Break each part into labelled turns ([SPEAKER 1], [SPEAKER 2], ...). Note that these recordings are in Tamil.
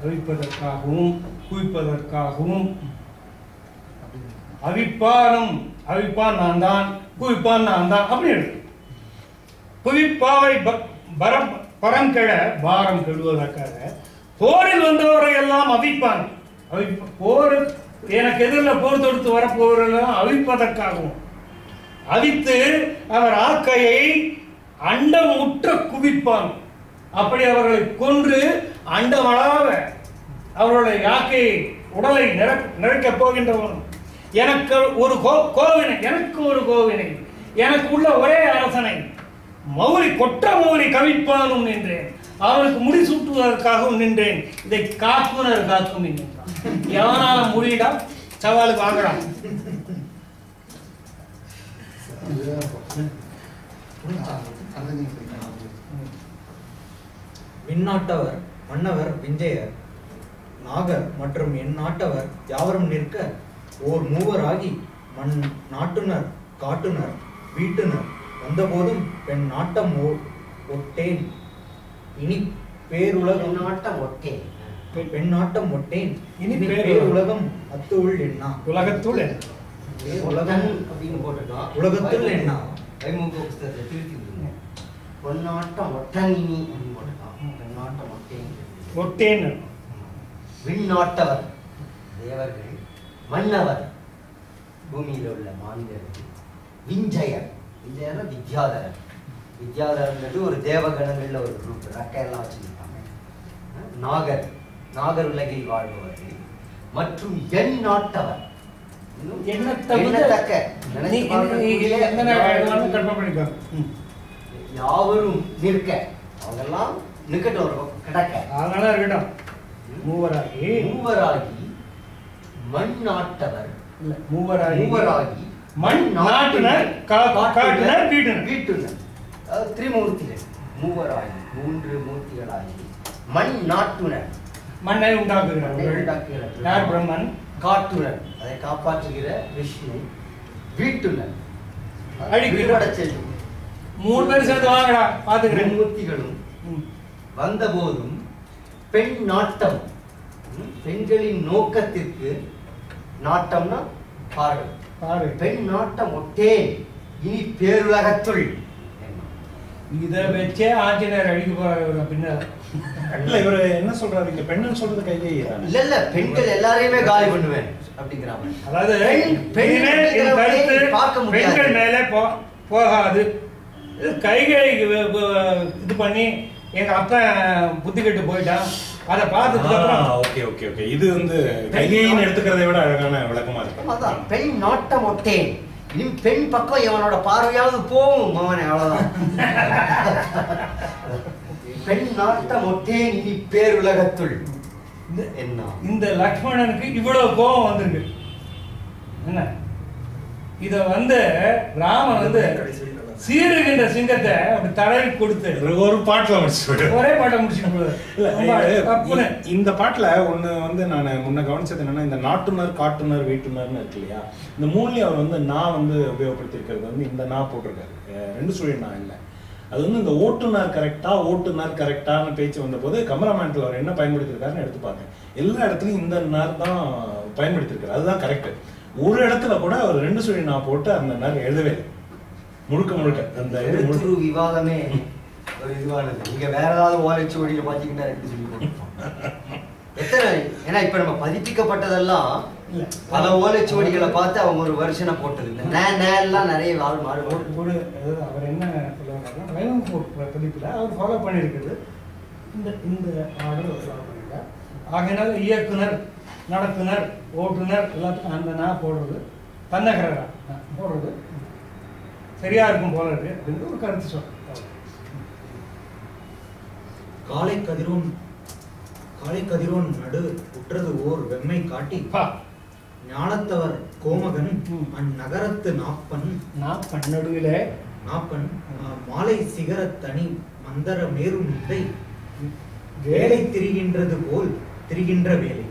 [SPEAKER 1] அவிப்பதற்காகவும் குவிப்பதற்காகவும் அவிப்பானும் அவிப்பான் நான் தான் குவிப்பான் நான் தான் அப்படி இருக்கு. குவிப்பாவை பரம் கெட பாரம் கெடுவதற்காக போரில் வந்தவரை எல்லாம் அவிப்பான். போர் எனக்கு எதிரில் போர் தொடுத்து வரப்போவரெல்லாம் அவிப்பதற்காகவும் அவித்து அவர் ஆக்கையை அண்டம் முற்ற குவிப்பான். அப்படி அவர்களை கொன்று அண்டமளாக அவர்களுடைய யாக்கையை உடலை நிறைக்கப் போகின்றவன். எனக்கு ஒரு கோவினை எனக்கு உள்ள ஒரே அரசனை மௌரி கொற்ற மௌரி கவிப்பானும் நின்றேன். அவனுக்கு முடி சூட்டுவதற்காகவும் நின்றேன். இதை காக்குனர் காக்கும் என்றான். எவனால முடியடா சவாலுக்கு வாங்கலாம்.
[SPEAKER 2] விண்ணாட்டவர் மன்னவர் விஞ்சயர் நாகர் மற்றும் என் நாட்டவர் யாவரும் நிற்க ஓர் மூவராகி மண் நாட்டுனர் காட்டுனர் வீட்டுனர் வந்தபோதும் பெண் நாட்டம் ஒட்டேன் இனி பேருலகம் நாட்டம் ஒட்டேன் பெண் நாட்டம் ஒட்டேன் இனி பேருலகம் அத்துள் எண்ணா
[SPEAKER 1] உலகத்துள்
[SPEAKER 3] உலகம் அப்படின்னு போட்டுட்டோம்.
[SPEAKER 2] உலகத்துள் எண்ணா
[SPEAKER 3] கைமுக புஸ்தகத்தை திருத்தி பொன்னாட்டம் ஒட்டங்கினி அப்படின்னு போட்டுட்டோம். பெண்ணாட்டம் ஒட்டேன் விண்ணாட்டவர் தேவர்கள் மன்னவர் பூமியில் உள்ள மாநிலர்கள் விஞ்சயர் வித்யாதரர் வித்யாதரர்ன்றது ஒரு தேவகணங்கள்ல ஒரு குரூப் ரெக்கையெல்லாம் வச்சிருக்காங்க. நாகர் உலகில் வாழ்பவர்கள் மற்றும் என் நாட்டவர் யாவரும் நிற்க அவங்கெல்லாம் நிக்கட்டும் கிடக்க
[SPEAKER 1] அதனால இருக்கட்டும்.
[SPEAKER 3] மூவராகி மண் நாட்டவர்
[SPEAKER 1] மூவராகி மண் நாட்டுனர் காட்டுனர்
[SPEAKER 3] வீட்டுனர் திரிமூர்த்திகள் மூவராகி மூன்று மூர்த்திகளாகி மண் நாட்டுனர்
[SPEAKER 1] மண்ணை உண்டாக்குகிறார் பிரம்மன்
[SPEAKER 3] காட்டுனர் அதை காப்பாற்றுகிற விஷ்ணு வீட்டுனர் செல்லும்
[SPEAKER 1] மூணு பேர் சேர்ந்து வாங்கடா பாத்துக்கிறேன்.
[SPEAKER 3] மூர்த்திகளும் வந்தபோதும் பெண் நாட்டம் பெண்களின் நோக்கத்திற்கு நாட்டம்னா பார்வை பெண் நாட்டம் ஒட்டேன் இனி பேருலகத்துள்.
[SPEAKER 1] இதை வச்சே ஆஞ்சநேயர் அழிக்க போறாரு. பின்னால
[SPEAKER 4] இல்ல இவரு என்ன சொல்றாரு, இங்க பெண்ணுன்னு சொல்றது கைகை
[SPEAKER 3] இல்ல பெண்கள் எல்லாரையுமே காலி பண்ணுவேன் அப்படிங்கிறாங்க.
[SPEAKER 1] அதாவது பெண்கள் மேல போகாது. கைகை இது பண்ணி எங்க அப்பா புத்தி கட்டு போயிட்டான். அதை பார்த்ததுக்கு அப்புறம்
[SPEAKER 4] ஓகே ஓகே ஓகே இது வந்து கைகைன்னு எடுத்துக்கிறதை விட அழகான விளக்கமா இருக்கு.
[SPEAKER 3] அதான் பெண் நாட்டம் ஒட்டேன் இனி பெண் பக்கம் இவனோட பார்வையாவது போகும் அவனை அவ்வளவுதான். பெண் நாட்டம் ஒட்டேன் இனி பேருலகத்துள் என்ன
[SPEAKER 1] இந்த லக்ஷ்மணனுக்கு இவ்வளவு கோபம் வந்திருக்கு. என்ன இத வந்து ராமன் வந்து சீருகின்ற சிங்கத்தை அப்படி தடவி கொடுத்து
[SPEAKER 4] ஒரு பாட்டுல
[SPEAKER 1] ஒரே பாட்டை முடிச்சுட்டு
[SPEAKER 4] இந்த பாட்டுல ஒண்ணு வந்து நான் முன்ன கவனிச்சது என்னன்னா, இந்த நாட்டுனர் காட்டுனர் வீட்டுனர்னு இருக்கு இல்லையா, இந்த மூணுலயும் அவர் வந்து நான் வந்து உபயோகப்படுத்தி இருக்கிறது வந்து இந்த நான் போட்டிருக்காரு. ரெண்டு சுழியல் நான் இல்லை. அது வந்து இந்த ஓட்டுநர் கரெக்டான பேச்சு வந்த போது கமராமேன்ல அவர் என்ன பயன்படுத்திருக்காருன்னு எடுத்து பார்த்தேன். எல்லா இடத்துலயும் இந்த நார் தான் பயன்படுத்திருக்காரு. அதுதான் கரெக்ட். ஒரு இடத்துல கூட அவர் ரெண்டு சுழியல் நான் போட்டு அந்த நார் எழுதவே இல்லை. முழுக்க அந்த
[SPEAKER 3] முழு விவாதமே ஒரு இதுவானது. நீங்க வேற ஏதாவது ஓலைச்சுவடியில பாத்தீங்கன்னா ரெண்டு சொல்லி எத்தனை, ஏன்னா இப்ப நம்ம பதிப்பிக்கப்பட்டதெல்லாம் பல ஓலைச்சுவடிகளை பார்த்து அவங்க ஒரு வருஷனை போட்டது எல்லாம் நிறைய
[SPEAKER 1] ஒரு அவர் என்ன சொல்லுவாங்க பதிப்புல அவர் ஃபாலோ பண்ணியிருக்குது. இந்த ஆர்டர் ஃபாலோ பண்ணிருக்கார். ஆகையினால இயக்குனர் நடத்துனர் ஓட்டுநர் எல்லாத்துக்கும் அந்த நான் போடுறது தன்னகரா போடுறது சரியா இருக்கும் போல இருக்கு அப்படின்னு ஒரு கருத்து சொல்றேன்.
[SPEAKER 2] காலை கதிரோன் நடு உற்றது ஓர் வெம்மை காட்டி ஞானத்தவர் கோமகன் அந்நகரத்து நாப்பன்
[SPEAKER 1] நடுவிலே
[SPEAKER 2] மாலை சிகர தனி மந்தர மேரு முத்தை வேலை திரிகின்றது போல் திரிகின்ற வேலை.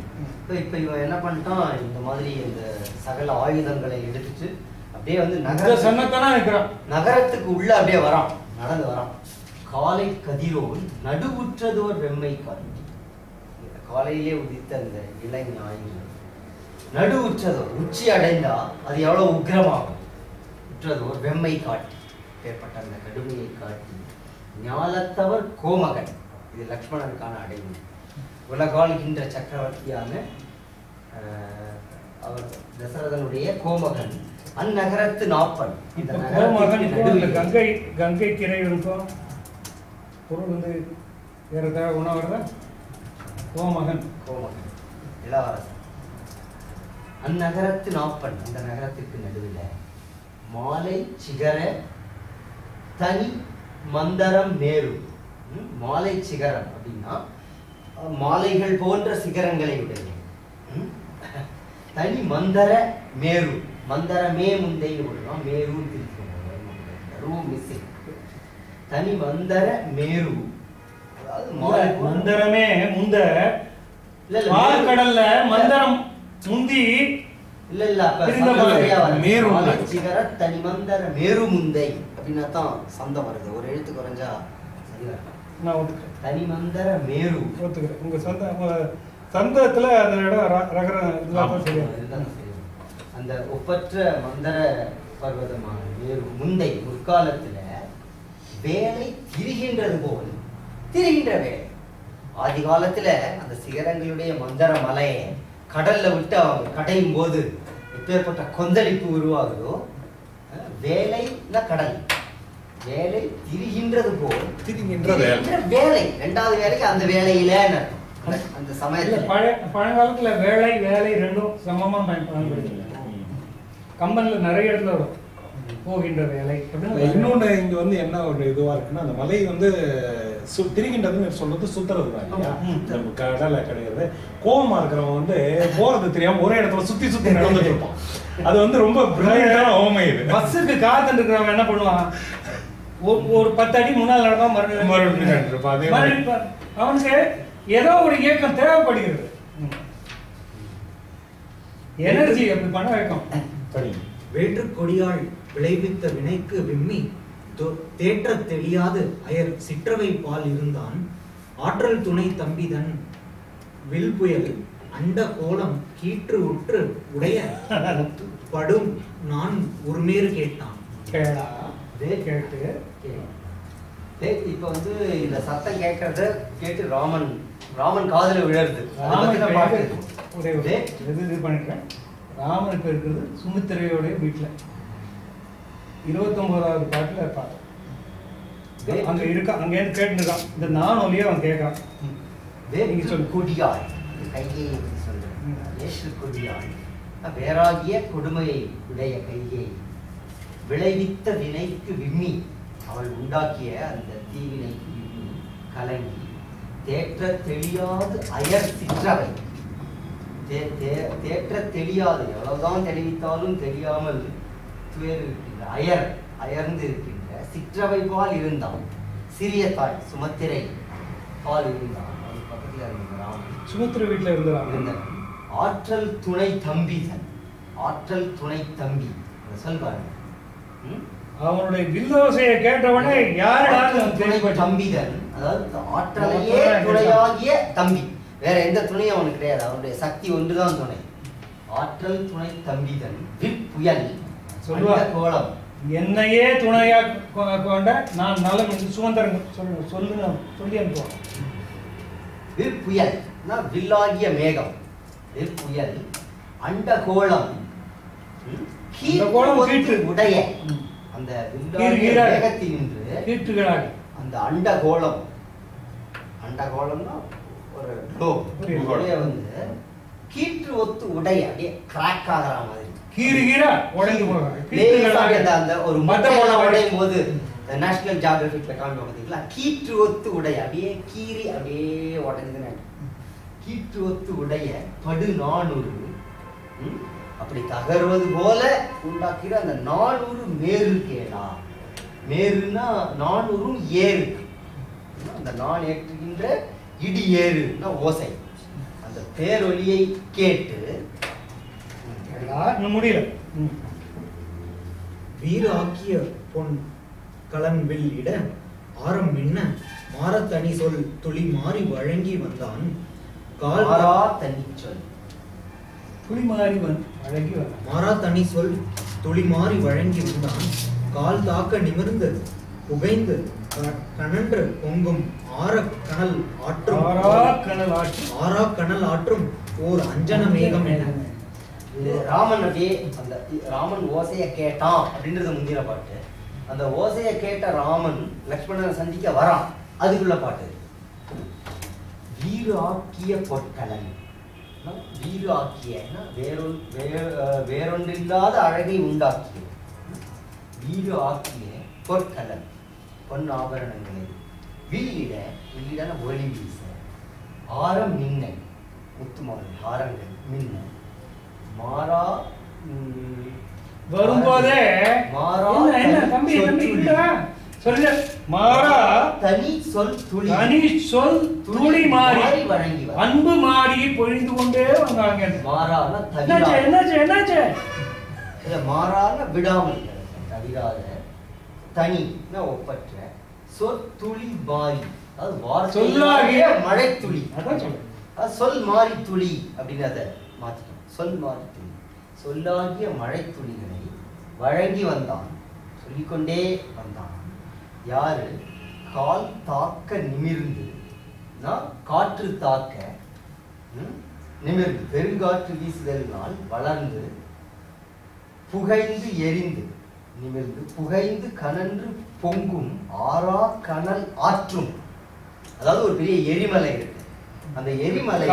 [SPEAKER 3] இப்ப இவன் என்ன பண்ணிட்டான், இந்த மாதிரி இந்த சகல ஆயுதங்களை எடுத்துட்டு அப்படியே வந்து நகரத்துக்கு உள்ள அப்படியே வரான், நடந்து வரான். காலை கதிரோன் நடுவுற்றதோர் வெம்மை காட்டி. காலையிலே உதித்த அந்த இளை ஞாயிறு நடு உற்றதோ உச்சி அடைந்தா அது எவ்வளவு உக்கிரமாகும். உற்றதோர் வெம்மை காட்டி ஏற்பட்ட அந்த கடுமையை காட்டி ஞாலத்தவர் கோமகன், இது லக்ஷ்மணனுக்கான அடைவு. உலகாள்கின்ற சக்கரவர்த்தியான அவர் தசரதனுடைய கோமகன் அந்நகரத்து நாப்பன். இந்த
[SPEAKER 1] நகரத்துக்கு கங்கை கங்கை கிரை இருக்கும் பொருள் வந்து வேற உணவர்தான் கோமகன்.
[SPEAKER 3] கோமகன் இளவரசன். அந்நகரத்து நாப்பன், அந்த நகரத்திற்கு நடுவில் மாலை சிகர தனி மந்தரம் மேரு. மாலை சிகரம் அப்படின்னா மாலைகள் போன்ற சிகரங்களை உடைய தனி மந்தர மேரு. மந்தரமே முந்தை விடலாம், மேரு தனி மந்தர மேரு. அதாவது
[SPEAKER 1] மந்தரமே முந்த கடல்ல மந்தரம் முந்தி
[SPEAKER 3] இல்ல இல்ல மேரு சிகர தனி மந்தர மேரு முந்தை அப்படின்னா தான் சந்தம் வருது. ஒரு எழுத்து குறைஞ்சா
[SPEAKER 1] நான் ஒத்துக்கிறேன்.
[SPEAKER 3] தனி மந்தர மேரு
[SPEAKER 1] ஒத்துக்கிறேன். உங்க சந்தத்துல அந்த இடம் ரகரம்
[SPEAKER 3] சரியா. அந்த ஒப்பற்ற மந்தர பர்வதமான மேரு முந்தை முற்காலத்துல வேலை திரிகின்றது போல் திரிகின்ற வேலை. ஆதி காலத்துல அந்த சிகரங்களுடைய மந்தர மலையை கடல்ல விட்டு அவங்க கடையும் போது எப்பேற்பட்ட கொந்தளிப்பு உருவாகுதோ, வேலைன்னா கடல், வேலை திரிகின்றது போல் திரிகின்ற வேலை. இரண்டாவது வேலைக்கு அந்த வேலையில அந்த சமயத்துல
[SPEAKER 1] பழங்காலத்துல வேலை வேலை ரெண்டும் சமமா பயன்படுத்தல. கம்பன்ல நிறைய இடத்துல வரும் போகின்ற வேலை.
[SPEAKER 4] இன்னொன்னு இங்க வந்து என்ன ஒரு இதுவா இருக்குன்னா, அந்த மலை வந்து திரிகின்றதுன்னு சொல்றது சுத்துறது தான் இல்லையா, நம்ம கடலை கிடையாது. கோபமா இருக்கிறவங்க வந்து போறது தெரியாம ஒரே இடத்துல சுத்தி சுத்தி நடந்துட்டு இருப்பான். அது வந்து ரொம்ப பிரில்லியன்டான ஓமை. இது
[SPEAKER 1] பஸ்ஸுக்கு காத்துட்டு இருக்கிறவங்க என்ன பண்ணுவான், ஒரு 10 அடி முன்னால் நடந்தா மறுபடியும் அவனுக்கு ஏதோ ஒரு இயக்கம் தேவைப்படுகிறது. எனர்ஜி அப்படி பண்ண வைக்கும்.
[SPEAKER 2] வேற்று கொடியாள் விளைவித்த வினைக்கு விம்மி தேற்ற தெளியாது அயர் சிற்றவை பால் இருந்தான். ஆற்றல் துணை தம்பிதன் வில்புயல் அண்ட கோலம் கீற்று உற்று உடைய படும் நான் ஒருமேறு கேட்டான்.
[SPEAKER 3] கேட்டு இப்ப வந்து இந்த சத்தம் கேட்கறத கேட்டு ராமன் காதுல விழருது.
[SPEAKER 1] இது பண்ணிக்கிறேன். ராமன் இப்ப இருக்கிறது சுமித்திரையோட வீட்டுல 29வது பாட்டுல இருப்பாங்க. அங்க இருக்கா, அங்க இருந்து கேட்டுருக்கான். இந்த நான் ஒலியே அவன் கேட்கறான்.
[SPEAKER 3] நீங்க சொல்லு. கொடியாள் கையை சொல்றேன். கொடியாள் வேறாகிய கொடுமையை உடைய கையை விளைவித்த வினைக்கு விம்மி, அவள் உண்டாக்கிய அந்த தீவினைக்கு விம்மி கலங்கி தேற்ற தெளியாது அயர் சிற்றவை. தேற்ற தெரியாது, எவ்வளவுதான் தெரிவித்தாலும் தெரியாமல் துயர் இருக்கின்ற அயர்ந்து இருக்கின்ற சிற்றவை பால் இருந்தான். சிறிய தாய் சுமத்திரை பால் இருந்தான். அது பக்கத்துல இருந்தான்.
[SPEAKER 1] சுமத்திரை வீட்டுல இருந்தான்.
[SPEAKER 3] ஆற்றல் துணை தம்பிதன், ஆற்றல் துணை தம்பி சொல்வாரு.
[SPEAKER 1] அவனுடைய வில்லோசையை கேட்டவனே யாரு
[SPEAKER 3] துணை தம்பிதன், அதாவது ஆற்றலையே துணையாகிய தம்பி. வேற எந்த துணையும் அவனுக்கு கிடையாது. அவனுடைய சக்தி ஒன்றுதான் துணை. ஆற்றல் துணை தம்பிதன் விற்புயல் கோலம்.
[SPEAKER 1] என்னையே துணையா கொண்ட நான் நலம் என்று சுமந்திரன் சொல்லி அனுப்புவான்.
[SPEAKER 3] விற்புயல் வில்லாகிய மேகம். விற்புயல் அண்ட கோலம் உடைய அந்த மேகத்தினின்று அந்த அண்ட கோலம். அண்ட கோலம்னா ஒரு வந்து கீற்று ஒத்து உடைய அப்படியே கிராக் ஆகிற மாதிரி அந்த ஒரு மட்டை உடையும் போது நேஷனல் ஜியோகிராபிக்ல காமிப்போம் பார்த்தீங்களா, கீற்று ஒத்து உடைய அப்படியே கீறி அப்படியே உடைஞ்சதுன்னு. கீற்று ஒத்து உடைய படு நானூறு அப்படி தகர்வது போல உண்டாக்கிற அந்த 400 மேரு கேடா. மேருன்னா 400 ஏறு. அந்த நான் ஏற்றுகின்ற இடி ஏறுனா ஓசை. அந்த பேரொலியை கேட்டு
[SPEAKER 1] முடியல.
[SPEAKER 2] வீர ஆக்கிய பொன் கலன்வில் இட ஆரம் மின்ன மாரத்தனி சொல் துளி மாறி வழங்கி வந்தான்.
[SPEAKER 3] மாறா தனி சொல்
[SPEAKER 1] துளி மாறி வழங்கி வந்தான்.
[SPEAKER 2] மாறா தனி சொல் துளி மாறி வழங்கி வந்தான். கால் தாக்க நிமிர்ந்து புகைந்து கனன்று பொங்கும் ஆற கனல் ஆற்றும் ஆறா கனல் ஆற்றும் ஓர் அஞ்சன மேகம் என.
[SPEAKER 3] ராமன் அப்படியே அந்த ராமன் ஓசைய கேட்டான் அப்படின்றது முந்தின பாட்டு. அந்த ஓசைய கேட்ட ராமன் லக்ஷ்மணனை சந்திக்க வரான், அதுக்குள்ள பாட்டு. வீறு ஆக்கிய பொற்கலன், வீறு ஆக்கிய வேறொன்றில்லாத அழகை உண்டாக்கிய வீறு ஆக்கிய பொற்கலன், பொன் ஆபரணங்களை வில்லிட ஒளி வீச ஆரம் மின்னை முத்துமாலை ஆரங்கள் மின்ன மாறா
[SPEAKER 1] வரும்போதே
[SPEAKER 3] மாறா
[SPEAKER 1] தம்பி சொல்ல மாறா
[SPEAKER 3] தனி சொல்
[SPEAKER 1] துளி மாறி
[SPEAKER 3] வழங்கி
[SPEAKER 1] அன்பு மாறி பொழிந்து கொண்டே வந்தாங்க.
[SPEAKER 3] மாறான
[SPEAKER 1] என்னாச்சு
[SPEAKER 3] மாறான விடாமல் தவிராத தனி ஒப்பற்ற சொற்துளி மாறி, அதாவது சொல்லாகிய மழை துளி. சொல் மாறி துளி அப்படின்னு அதை மாத்திட்டோம். சொல் மாறி துளி, சொல்லாகிய மழை துளிகளை வழங்கி வந்தான், சொல்லிக்கொண்டே வந்தான். யாரு? கால் தாக்க நிமிர்ந்து, காற்று தாக்க நிமிர்ந்து, பெருங்காற்று வீசுதலினால் வளர்ந்து புகைந்து எரிந்து, நிமிர்ந்து புகைந்து கனன்று பொங்கும் ஆறா கனல் ஆற்றும். அதாவது ஒரு பெரிய எரிமலை இருக்கு, அந்த எரிமலை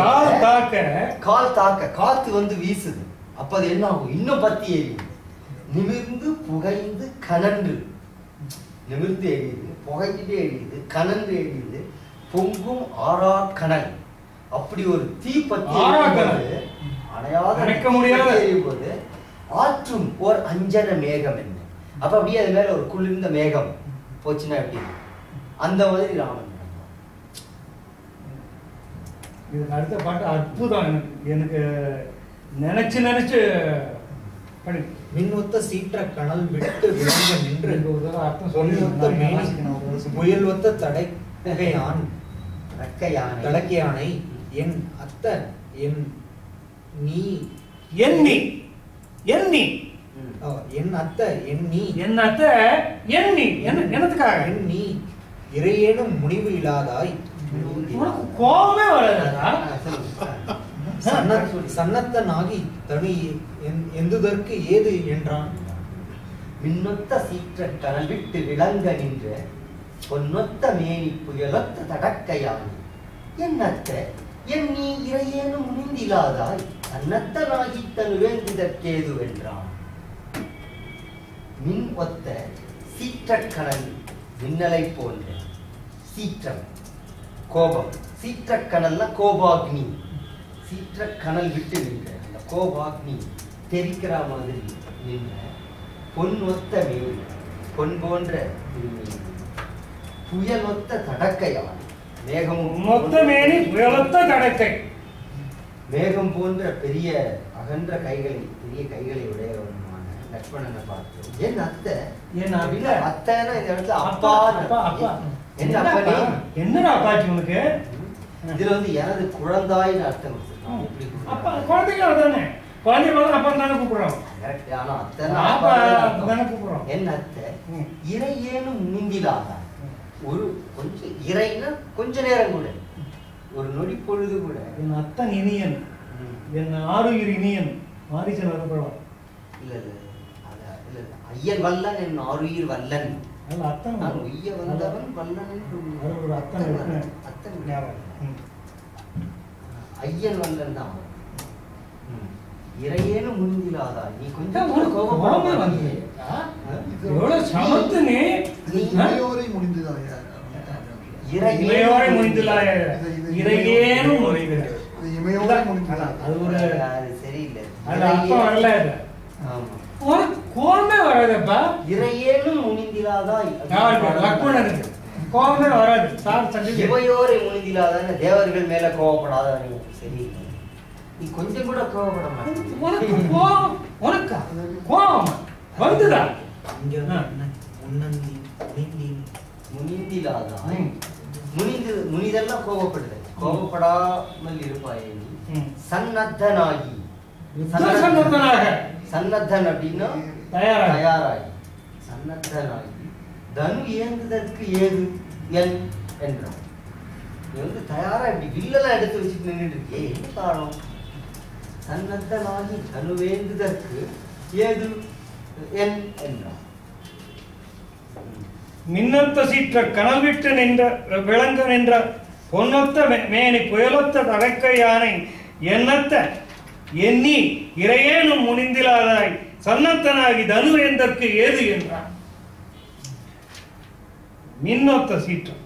[SPEAKER 3] கால் தாக்க காத்து வந்து வீசுது. அப்ப அது என்ன ஆகும்? இன்னும் பத்தி எரியுது. நிமிர்ந்து புகைந்து கனன்று, நிமிர்ந்து எரியுது, புகைஞ்சிட்டே எரியுது, கனன்று எரியுது, பொங்கும் ஆறா கனல். அப்படி ஒரு தீப்பத்தி அணையாத முடியாத எரியும் போது ஆற்றும் ஓர் அஞ்சன மேகம் என்ன. அப்ப அப்படியே அது மேல ஒரு குளிர்ந்த மேகம் போச்சுன்னா எப்படி? அந்த மாதிரி ராமன்.
[SPEAKER 1] இதுக்கு அடுத்த பாட்டு அற்புதம். எனக்கு நினைச்சு பண்ணி
[SPEAKER 2] மின்னொத்த சீற்ற கனல் விட்டு விளங்க நின்று அர்த்தம் சொல்லி புயல் ஒத்த தடக்கையானை என் அத்த என் நீ
[SPEAKER 1] எண்ணி
[SPEAKER 2] என் அத்த எண்ணி
[SPEAKER 1] என்னத்துக்காக
[SPEAKER 2] எண்ணி இறையேனும் முடிவு இல்லாதாய்
[SPEAKER 1] கோபமே வராதா?
[SPEAKER 2] சன்னத்தனாகி தனி எந்துதற்கு ஏது என்றான்.
[SPEAKER 3] மின்னொத்த சீற்ற கனல் விட்டு விளங்க நின்ற பொன்னொத்த மேனி புயலொத்த தடக்கையானி என்னத்த எண்ணி இறையேனும் முனிந்திலாதாய் சன்னத்தனாகி தனு வேண்டுதற்கேது வென்றான். மின் ஒத்த சீற்றக்கணல், மின்னலை போன்ற சீற்றம் கோபம், சீற்றக்கணல்னா கோபாக்னி, சீற்றக்கணல் விட்டு நின்ற அந்த கோபாக்னி தெரிக்கிற மாதிரி நின்ற பொன் ஒத்த மேனி, பொன் போன்ற புயல் ஒத்த தடக்கையான், மேகம்
[SPEAKER 1] மொத்த மேனி புயலொத்த தடக்கை,
[SPEAKER 3] மேகம் போன்ற பெரிய அகன்ற கைகளை, பெரிய கைகளை உடையவனுமான லக்ஷ்மணனை பார்த்து என் அத்தை, அத்தைன்னா இந்த இடத்துல அப்பா, என்ன அப்பனே,
[SPEAKER 1] என்னடா அப்பாச்சி உனக்கு?
[SPEAKER 3] இதுல வந்து எனது குழந்தாய்னு அர்த்தம்.
[SPEAKER 1] அப்பா குழந்தைங்க தானே, குழந்தை போது அப்பா தானே கூப்பிடுறோம்.
[SPEAKER 3] ஆனா அத்தை
[SPEAKER 1] கூப்பிடுறோம்.
[SPEAKER 3] என் அத்தை இறையேனும் முந்திலாதான், ஒரு கொஞ்சம் இறைன்னா கொஞ்ச நேரம் கூட, ஒரு நொடி பொழுது கூட.
[SPEAKER 1] என் அத்தன் இனியன், என் ஆறுயிர் இனியன் மாரிசன் வரப்படும்.
[SPEAKER 3] இல்ல இல்ல இல்ல, ஐயன் வல்லன் என் ஆறுயிர் வல்லன்,
[SPEAKER 1] அத்தன்
[SPEAKER 3] நான் உய்ய வந்தவன் வல்லன் என்று
[SPEAKER 1] ஒரு அத்தன்
[SPEAKER 3] அத்தன் ஐயன் வல்லன் தான். இறையேனும் முந்திலாதா, நீ கொஞ்சம்
[SPEAKER 1] கோபமே வந்து எவ்வளவு சமத்து நீ
[SPEAKER 5] இறையோரை முடிந்ததாயா,
[SPEAKER 1] இறையோரை முடிந்ததாயா, இறையேனும் முடிந்தது,
[SPEAKER 5] இமையோரை முடிந்ததா,
[SPEAKER 1] அது ஒரு
[SPEAKER 3] அது சரியில்லை,
[SPEAKER 1] அது அர்த்தம் வரல.
[SPEAKER 3] ஆமா,
[SPEAKER 1] உனக்கு கோபமே வராதப்பா.
[SPEAKER 3] இறையேனும் முனிந்திலாதாய்
[SPEAKER 1] லக்ஷ்மணனுக்கு கோபமே வராது. சார் சந்திக்க
[SPEAKER 3] இவையோரை முனிந்திலாதான தேவர்கள் மேல கோவப்படாத நீ சரியில்லை, நீ கொஞ்சம் கூட கோவப்பட மாட்டேன்.
[SPEAKER 1] உனக்கு கோபம், உனக்கா கோபம் வந்துதா?
[SPEAKER 3] முனிந்திலாதாய், முனிதெல்லாம் கோவப்படுது. கோபப்படாமல் இருப்பாயே நீ சன்னத்தனாகி. சன்னத்தன் அப்படின்னா தயாராகி. சன்னத்தனாகி தனு ஏந்துதற்கு ஏது என் என்றான். நீ வந்து தயாரா இப்படி வில்லெல்லாம் எடுத்து வச்சுட்டு நின்றுட்டு இருக்கே, என்ன காரணம்? சன்னத்தனாகி தனு வேந்துதற்கு ஏது என் என்றான்.
[SPEAKER 1] மின்னொத்த சீற்ற கனல் விட்டு நின்ற விளங்க நின்ற பொன்னொத்த மேனி புயலொத்த தடக்க யானை எண்ணத்த எண்ணி இறையேனும் முனிந்திலாதாய் சன்னத்தனாகி தனுவேந்தற்கு ஏது என்றான். மின்னொத்த சீற்றம்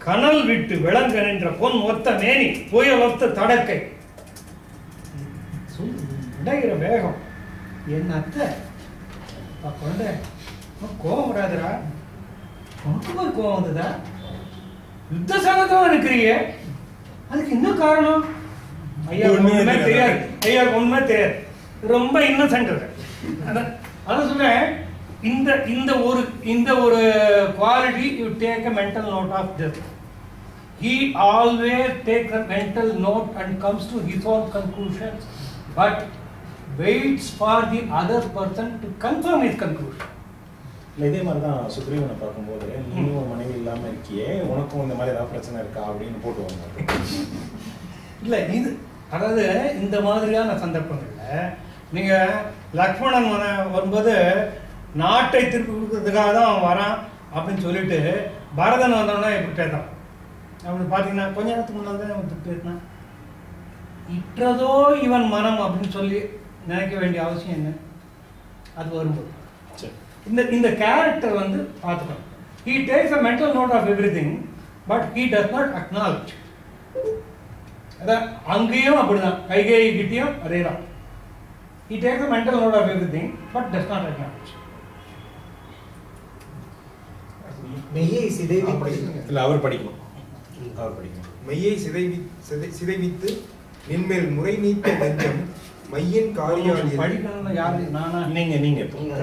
[SPEAKER 1] கனல் விட்டு விளங்க நின்ற பொன் ஒத்த மேனி புயலொத்த தடக்கை உடைகிற வேகம் என்னத்த கொண்ட கோபம் வராதுரா, உனக்கு ஒரு கோபம் வந்ததா? யுத்த சங்கத்தமா இருக்கிறீங்க, அதுக்கு என்ன காரணம்? ஐயா ஒண்ணுமே தெரியாது, ஐயா ஒண்ணுமே தெரியாது, ரொம்ப இன்னசென்ட். அதான் சொல்றேன், இந்த ஒரு quality you take a mental note of this. He always takes a mental note and comes to his own conclusions, but waits for the other person to confirm his conclusion.
[SPEAKER 4] இதே மாதிரி தான் சுக்ரீவனை பார்க்கும்போது நீயும் ஒரு மனைவி இல்லாம இருக்கியே, உனக்கும் இந்த மாதிரி ஏதாவது பிரச்சனை இருக்கா அப்படின்னு போட்டுவாங்க.
[SPEAKER 1] இல்லை, இது அதாவது இந்த மாதிரியான சந்தர்ப்பங்கள்ல நீங்க லக்ஷ்மணன் வரும்போது நாட்டை திருப்பி கொடுக்கறதுக்காக தான் அவன் வரான் அப்படின்னு சொல்லிட்டு பரதன் வந்தோன்னா எப்படி பேசுறான் அப்படின்னு பார்த்தீங்கன்னா, கொஞ்ச நேரத்துக்கு முன்னாடி தான் அவன் பேசினான். இற்றதோ இவன் மனம் அப்படின்னு சொல்லி நினைக்க வேண்டிய அவசியம் என்ன? அது வரும்போது இந்த கேரக்டர் வந்து பார்த்துக்கணும். He takes a mental note of everything, but he does not acknowledge. அதான் அங்கேயும் அப்படிதான், கைகேயி கிட்டேயும் அதே தான். He takes a mental note of everything, but does not acknowledge.
[SPEAKER 2] மெய்யை
[SPEAKER 4] இல்ல அவர் படிக்கும், அவர் படிக்கும்.
[SPEAKER 6] மெய்யை சிதைவித்து நின்மேல் முறை நீத்த நெஞ்சம் மையின் காரியால்
[SPEAKER 1] படிக்கணும்னா யாரு? நானா?
[SPEAKER 4] நீங்க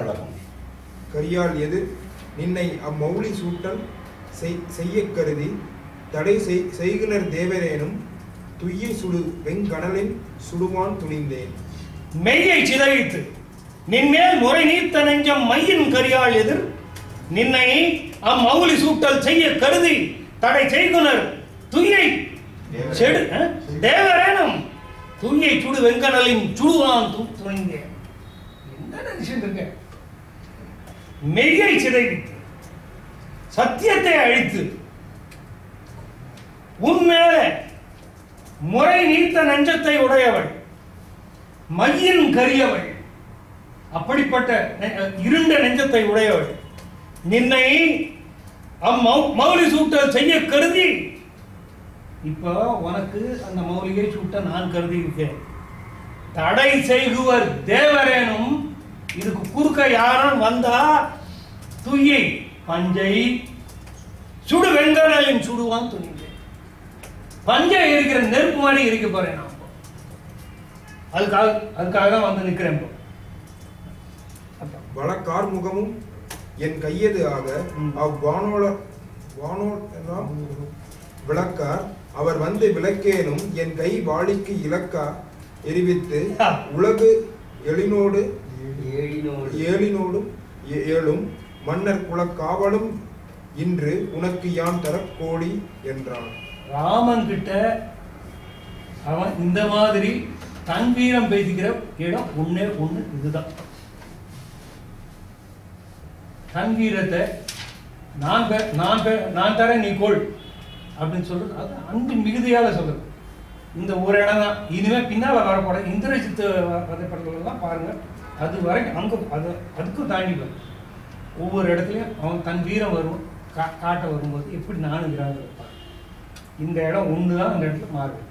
[SPEAKER 6] கரியால் எது நின்னை அம்மௌலி சூட்டல் செய்ய கருதி தடை செய்குனர் தேவரேனும் துய்யை சுடு வெங்கடலின் சுடுவான் துணிந்தேன்.
[SPEAKER 1] மெய்யை சிதைவித்து நின்மேல் முறை நீத்த நெஞ்சம் மையின் கரியால் எதிர் நின்னை அம்மௌலி சூட்டல் செய்ய கருதி தடை செய்குனர் துய்யை செடு தேவரேனும் துய்யை சுடு வெங்கடலின் சுடுவான் துணிந்தேன். என்ன விஷயம் இருக்கு? மெய்யை சிதைவித்து சத்தியத்தை அழித்து உன்மேலே முறை நீத்த நெஞ்சத்தை உடையவள், மையின் கரியவள், அப்படிப்பட்ட இருண்ட நெஞ்சத்தை உடையவள், நின்னை மௌலி சூட்டல் செய்ய கருதி, இப்போ உனக்கு அந்த மௌலிகை சூட்ட நான் கருதி இருக்கேன். தடை செய்குவர் தேவரேனும், இதுக்கு குறுக்க யாரும் வந்தா துய்யை பஞ்சை சுடு வெங்கடலின் சுடுவான் துணிந்தேன். பஞ்சை இருக்கிற நெருப்பு மாதிரி இருக்க போறேன் நான். அதுக்காக தான் வந்து நிக்கிறேன்.
[SPEAKER 6] வழக்கார் முகமும் என் கையது ஆக அவ்வானோல விளக்கார் அவர் வந்து விளக்கேனும் என் கை வாளிக்கு இலக்கா எரிவித்து உலகு ஏழினோடும் ஏழும் மன்னர் குலக்காவலும் இன்று உனக்கு யான் தர கோடி என்றான்.
[SPEAKER 1] ராமன் கிட்ட அவன் இந்த மாதிரி தன் வீரம் பேசிக்கிற இடம் ஒண்ணே ஒண்ணு, இதுதான். தன் வீரத்தை நான் தர நீ கொள் அப்படின்னு சொல்றது, அது அன்பின் மிகுதியால சொல்றது. இந்த ஒரு இடம் தான். இனிமே பின்னால வரப்போற இந்திரஜித்து வதைப்படலாம் பாருங்க, அது வரைக்கும் அங்க அதுக்கும் தாண்டி வரும். ஒவ்வொரு இடத்துலையும் அவன் தன் வீரம் வரும் காட்ட வரும்போது எப்படி நானும் வீராக இருப்பான். இந்த இடம் ஒண்ணுதான் அந்த இடத்துல மாறும்.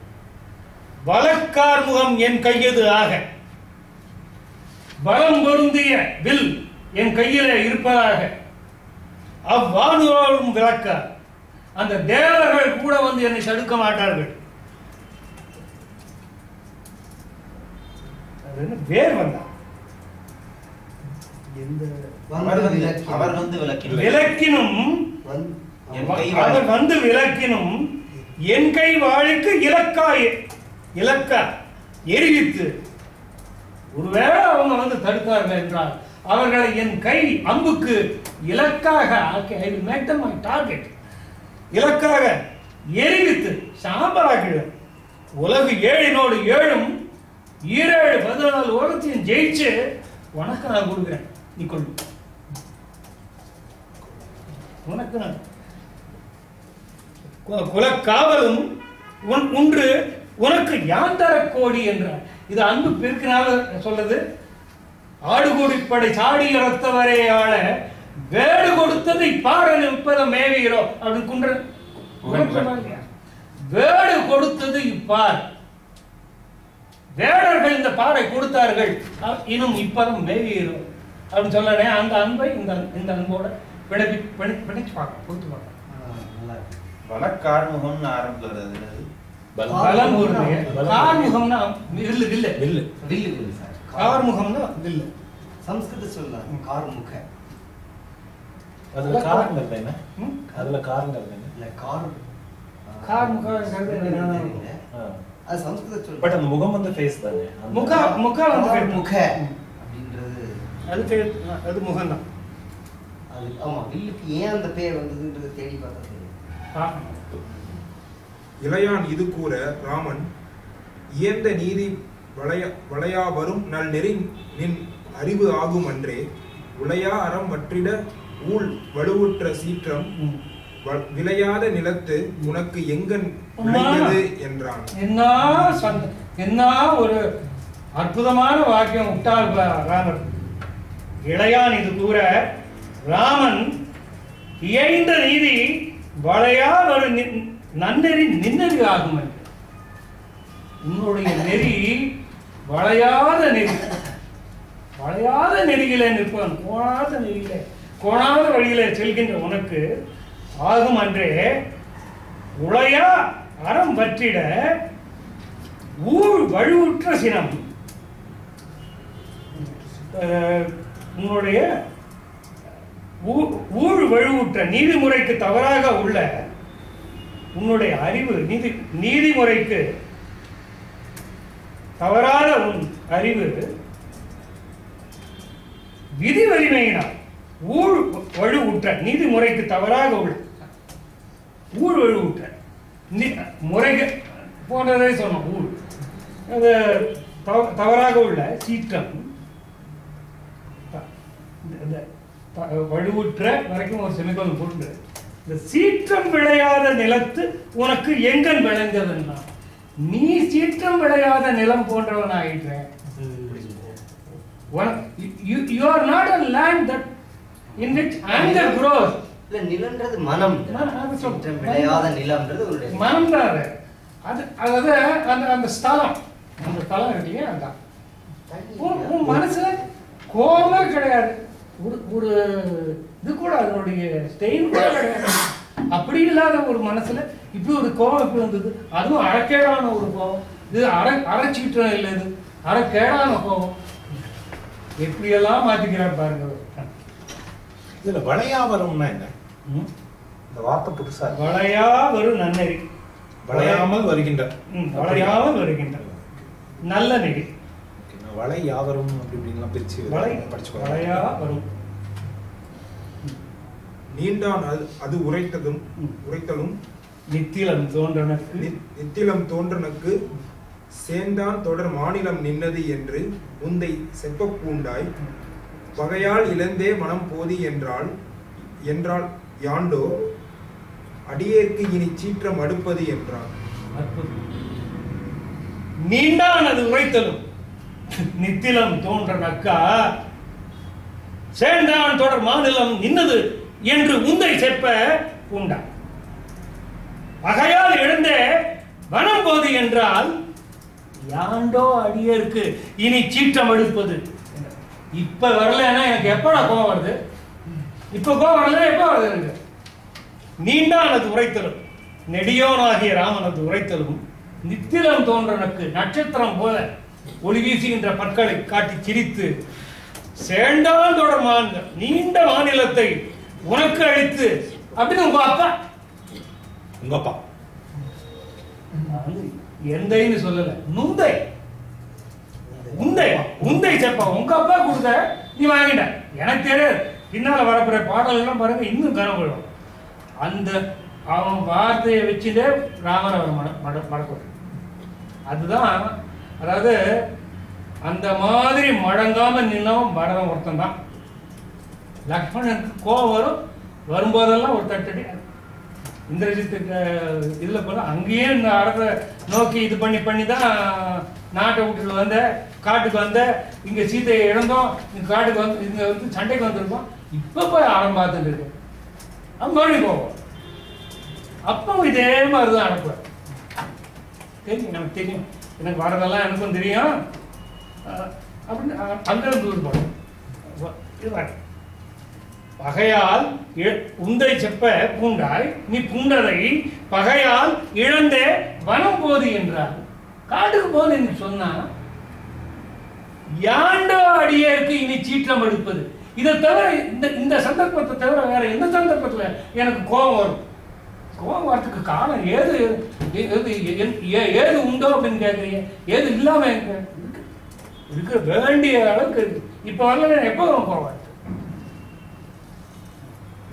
[SPEAKER 1] வழக்கார் முகம் என் கையது ஆக, பலம் பொருந்திய வில் என் கையில இருப்பதாக, அவ்வானும் விளக்கார், அந்த தேவர்கள் கூட வந்து என்னை தடுக்க மாட்டார்கள். வேர் வந்தான் அவர் வந்து விளக்கினும் அவர் வந்து விளக்கினும் என் கை வாளுக்கு இலக்கா எரிவித்து, ஒருவேளை அவங்க வந்து தடுத்தார்கள் என்றால் அவர்களை என் கை அம்புக்கு இலக்காக I will make them my target, இலக்காக எரிவித்து சாம்பலாக்கிடும். உலகு 7 7 7 14 உலகத்தையும் ஜெயிச்சு உனக்கு நான் கொடுக்குறேன், நீ கொள்ளு, உனக்கு நான் குலக்காவலும் ஒன்று உனக்கு யாந்தர கோடி என்றார். இது அன்பு பெருக்கினால சொல்றது. ஆடுகூடிப்படை சாடி இறத்தவரே ஆள வேடு கொடுத்ததை பாடல் இப்பத மேவிகிறோம் அப்படின்னு குன்ற வேடு கொடுத்தது இப்பார், வேடர்கள் இந்த பாறை கொடுத்தார்கள், இன்னும் இப்பதம் மேவிகிறோம் அப்படின்னு சொல்லனே. அந்த அன்பை இந்த அன்போட பிணைச்சு பார்க்க பொறுத்து பார்க்க.
[SPEAKER 7] வழக்கார்முகம்னு ஆரம்பிக்கிறது
[SPEAKER 1] கார்முகம்னா வில்லு வில்லு
[SPEAKER 4] வில்லு
[SPEAKER 3] வில்லு சார்.
[SPEAKER 1] கார்முகம்னா வில்லு.
[SPEAKER 3] சம்ஸ்கிருத சொல்ல கார்முக.
[SPEAKER 4] அதுல காரங்கிறது என்ன? அதுல காரங்கிறது என்ன?
[SPEAKER 3] இல்ல கார்
[SPEAKER 1] கார்முகங்கிறது
[SPEAKER 3] அது சம்ஸ்கிருத சொல்.
[SPEAKER 4] பட் அந்த முகம் வந்து ஃபேஸ் தானே.
[SPEAKER 1] முக வந்து
[SPEAKER 3] முக அப்படின்றது
[SPEAKER 1] அது முகம் தான்.
[SPEAKER 3] அது ஆமா, வில்லுக்கு ஏன் அந்த பேர் வந்ததுன்றது தேடி பார்த்தா தெரியும்.
[SPEAKER 6] இளையான் இது கூற ராமன் இயந்த நீதி வளையா வரும் நல் நெறி நின் அறிவு ஆகும் அன்றே உளையா அறம் வற்றிட ஊழ் வலுவுற்ற சீற்றம் விளையாத நிலத்து உனக்கு எங்கன் விளைந்தது என்றான்.
[SPEAKER 1] என்ன ஒரு அற்புதமான வாக்கியம் விட்டால் ராமர். இளையான் இது கூற ராமன் இயைந்த நீதி வளையா ஒரு நன்னெறி நின்னறி ஆகும். உன்னுடைய நெறி வளையாத நெறி, வளையாத நெறியிலே நிற்பவன், கோணாத வழியிலே செல்கின்ற உனக்கு ஆகும் அன்றே உளையா அறம் வற்றிட ஊழ் வழுவுற்ற சினம். உன்னுடைய ஊழ் வழுவுற்ற நீதிமுறைக்கு தவறாக உள்ள உன்னுடைய அறிவு, நீதிமுறைக்கு தவறாத உன் அறிவு விதி வலிமையினால் ஊழ் வழுவுற்ற நீதிமுறைக்கு தவறாக உள்ள ஊழ் வழுவுற்ற முறைகள் போன்றதை சொன்னோம். ஊழ் அது தவறாக உள்ள சீற்றம், வலுவுற்ற வரைக்கும் ஒரு செமிகோலன் போட்டு இந்த சீற்றம் விளையாத நிலத்து உனக்கு எங்கன் விளைந்ததுன்னா நீ சீற்றம் விளையாத நிலம் போன்றவன் ஆயிட்ட. You are not a land that in which anger grows.
[SPEAKER 3] இல்ல நிலம்ன்றது மனம், சீற்றம் விளையாத நிலம்ன்றது ஒரு
[SPEAKER 1] மனம் தான். அது அதாவது அந்த ஸ்தலம், அந்த ஸ்தலம் இல்லையா, அதான் உன் மனசுல கோபமே கிடையாது, ஒரு இது கூட அதனுடைய ஸ்டெயின் கூட கிடையாது. அப்படி இல்லாத ஒரு மனசுல இப்படி ஒரு கோபம் எப்படி வந்தது? அதுவும் அறக்கேடான ஒரு கோபம். இது அரைச்சீற்றம் இல்லை, இது அறக்கேடான கோபம். எப்படியெல்லாம் மாத்திக்கிறார் பாருங்க.
[SPEAKER 4] இதுல வளையாவரம்னா என்ன? இந்த வார்த்தை புதுசா.
[SPEAKER 1] வளையா வரும் நன்னெறி,
[SPEAKER 4] வளையாமல் வருகின்ற,
[SPEAKER 1] வளையாமல் வருகின்ற நல்ல நெறி.
[SPEAKER 4] வளை யாவரும் அப்படி இப்படின்லாம் பிரிச்சு படிச்சு
[SPEAKER 1] வளையா வரும்.
[SPEAKER 6] நீண்டான் அது உரைத்தலும்
[SPEAKER 1] நித்திலம்
[SPEAKER 6] தோன்றனக்கு சேர்ந்தான் தொடர் மாநிலம் நின்னது என்று உந்தை செப்ப பூண்டாய் பகையால் இழந்தே மனம் போதி என்றால் யாண்டோ அடியேற்கு இனி சீற்றம் அடுப்பது என்றான்.
[SPEAKER 1] நீண்டான் அது உரைத்தலும் நித்திலம் தோன்றனக்கா சேர்ந்தான் தொடர் மாநிலம் நின்னது என்று உந்தை செப்ப பூண்டா பகையால் எழுந்தே வனம் போது என்றால் யாண்டோ அடியேற்கு இனி சீற்றம் எடுப்பது. இப்ப வரலன்னா எனக்கு எப்படா கோவம் வருது? இப்ப கோவம் வரல, எப்ப வருது எனக்கு? நீண்டானது உரைத்தலும் நெடியோனாகிய ராமனது உரைத்தலும் நித்திலம் தோன்றனக்கு நட்சத்திரம் போல ஒளி வீசுகின்ற பற்களை காட்டி சிரித்து சேண்டான் தொடர் நீண்ட மாநிலத்தை உனக்கு அளித்து அப்படின்னு உங்க அப்பா வந்து எந்தைன்னு சொல்லல, நுந்தை. உந்தை உந்தை செப்ப உங்க அப்பா கொடுத்த நீ வாங்கிட்ட. எனக்கு தெரியாது, பின்னால வரப்புற பாடல் எல்லாம் பாருங்க இன்னும் கனவுடும். அந்த அவன் வார்த்தையை வச்சுட்டே ராமர் அவர் மடக்கூடாது. அதுதான், அதாவது அந்த மாதிரி மடங்காம நின்னவன் பரதன் ஒருத்தன் தான். லக்ஷ்மணனுக்கு கோபம் வரும், வரும்போதெல்லாம் ஒரு தட்டடி. இந்திரஜித்துக்கு இதுல போல அங்கேயே இந்த அரசை நோக்கி இது பண்ணி தான் நாட்டை விட்டுட்டு வந்த, காட்டுக்கு வந்த, இங்க சீதையை இழந்தோம், இங்க காட்டுக்கு வந்து இங்க வந்து சண்டைக்கு வந்திருக்கோம். இப்ப போய் ஆரம் பார்த்துட்டு இருக்கு, மறுபடியும் போவோம். அப்பவும் இதே மாதிரிதான் அனுப்புவார். தெரியும், எனக்கு தெரியும், எனக்கு வரதெல்லாம் எனக்கும் தெரியும் அப்படின்னு அங்கிருந்து தூர் போடும். பகையால் உந்தை செப்ப பூண்டாய், நீ பூண்டதை பகையால் இழந்தே வனம் போது என்றார். காட்டுக்கு போது என்று சொன்னா யாண்டோ அடியேற்கு இனி சீற்றம் எடுப்பது. இதை தவிர இந்த சந்தர்ப்பத்தை தவிர வேற எந்த சந்தர்ப்பத்துல எனக்கு கோபம் வரும்? கோபம் வரத்துக்கு காரணம் ஏது ஏது உண்டோ அப்படின்னு கேட்குறீங்க. ஏது இல்லாம இருக்க வேண்டிய அளவுக்கு இருக்கு. இப்ப வரல, எப்போ கோபம்?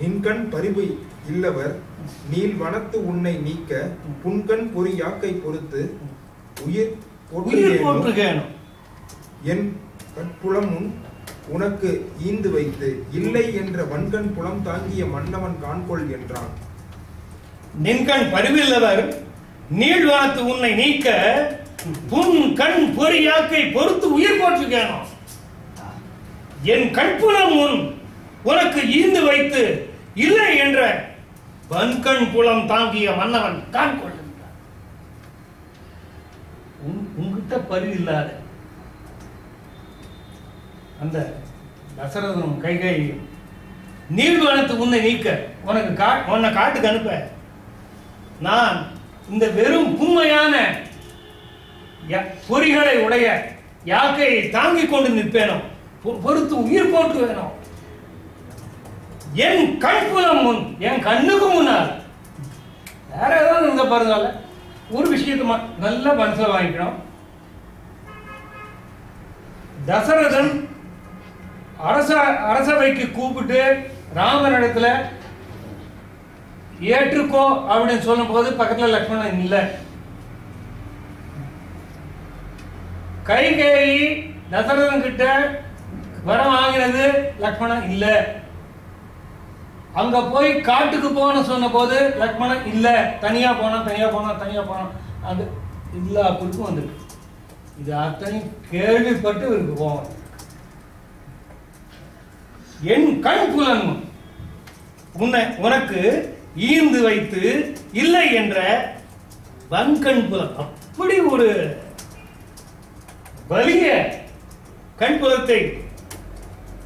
[SPEAKER 6] நின்கண் பரிவு இல்லவர் நீள் வனத்து உன்னை நீக்க புன்கண் பொறி யாக்கை பொறுத்து உயிர் போற்றுகேனும் என் கற்புலம் உனக்கு ஈந்து வைத்து இல்லை என்ற வன்கண் புலம் தாங்கிய மன்னவன் காண்கொள் என்றான்.
[SPEAKER 1] நின்கண் பரிவில்லவர் நீள்வானத்து உன்னை நீக்க புன் கண் பொறி யாக்கை பொறுத்து உயிர் போற்றுகேனும் என் கற்புலம் உனக்கு ஈந்து வைத்து இல்லை என்ற வன்கண் புலம் தாங்கிய மன்னவன் காண்கொள். உங்ககிட்ட பரிவு இல்லாத அந்த தசரதனும் கைகையும் நீள்வனத்து உன்னை நீக்க உன்னை காட்டுக்கு அனுப்ப நான் இந்த வெறும் புண்மையான பொறிகளை உடைய யாக்கையை தாங்கிக் கொண்டு நிற்பேனோ, பொறுத்து உயிர் போட்டு வேணும். என் கண்புலம் முன், என் கண்ணுக்கு முன்னால் வேற ஏதாவது இருந்த பாருங்க. ஒரு விஷயத்த நல்ல மனசுல வாங்கிக்கணும். தசரதன் அரசவைக்கு கூப்பிட்டு ராமனிடத்துல ஏற்றுக்கோ அப்படின்னு சொல்லும் போது பக்கத்துல லக்ஷ்மணன் இல்லை. கைகேயி தசரதன் கிட்ட வரம் வாங்கினது லக்ஷ்மணன் இல்ல. அங்க போய் காட்டுக்கு போன சொன்ன போது லக்ஷ்மணன் இல்ல, தனியா போனா அது எல்லா குறிப்பும் வந்துருக்கு. இது அத்தனையும் கேள்விப்பட்டு இருக்கு போவோம். என் கண் புலன் உனக்கு ஈந்து வைத்து இல்லை என்ற வன்கண் புலம். அப்படி ஒரு வலிய கண்புலத்தை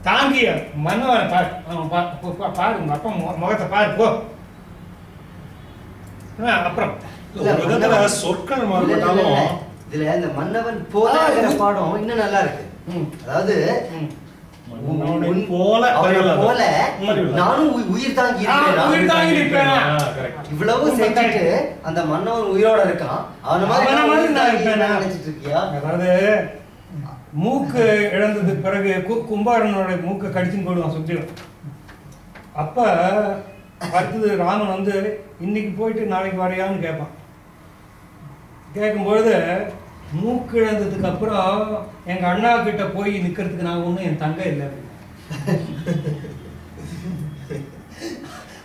[SPEAKER 1] தாங்கிய மன்னவனை பாரு, அப்பா முகத்தை பாரு போ. அப்புறம்
[SPEAKER 4] சொற்கள் மாறுபட்டாலும்
[SPEAKER 3] இதுல இந்த மன்னவன் போல பாடம் இன்னும் நல்லா இருக்கு. அதாவது நானும் உயிர் தாங்கி இவ்வளவு செஞ்சுட்டு அந்த மன்னவன் உயிரோட இருக்கான்.
[SPEAKER 1] அதாவது மூக்கு இழந்ததுக்கு பிறகு கும்பாரனோட மூக்கை கடிச்சுன்னு போடுவான் சுத்தியும். அப்ப அடுத்தது ராமன் வந்து இன்னைக்கு போயிட்டு நாளைக்கு வரையான்னு கேட்பான். கேட்கும்பொழுது மூக்கு இழந்ததுக்கு அப்புறம் எங்க அண்ணா கிட்ட போய் நிக்கிறதுக்கு நான் ஒண்ணும் என் தங்க இல்லை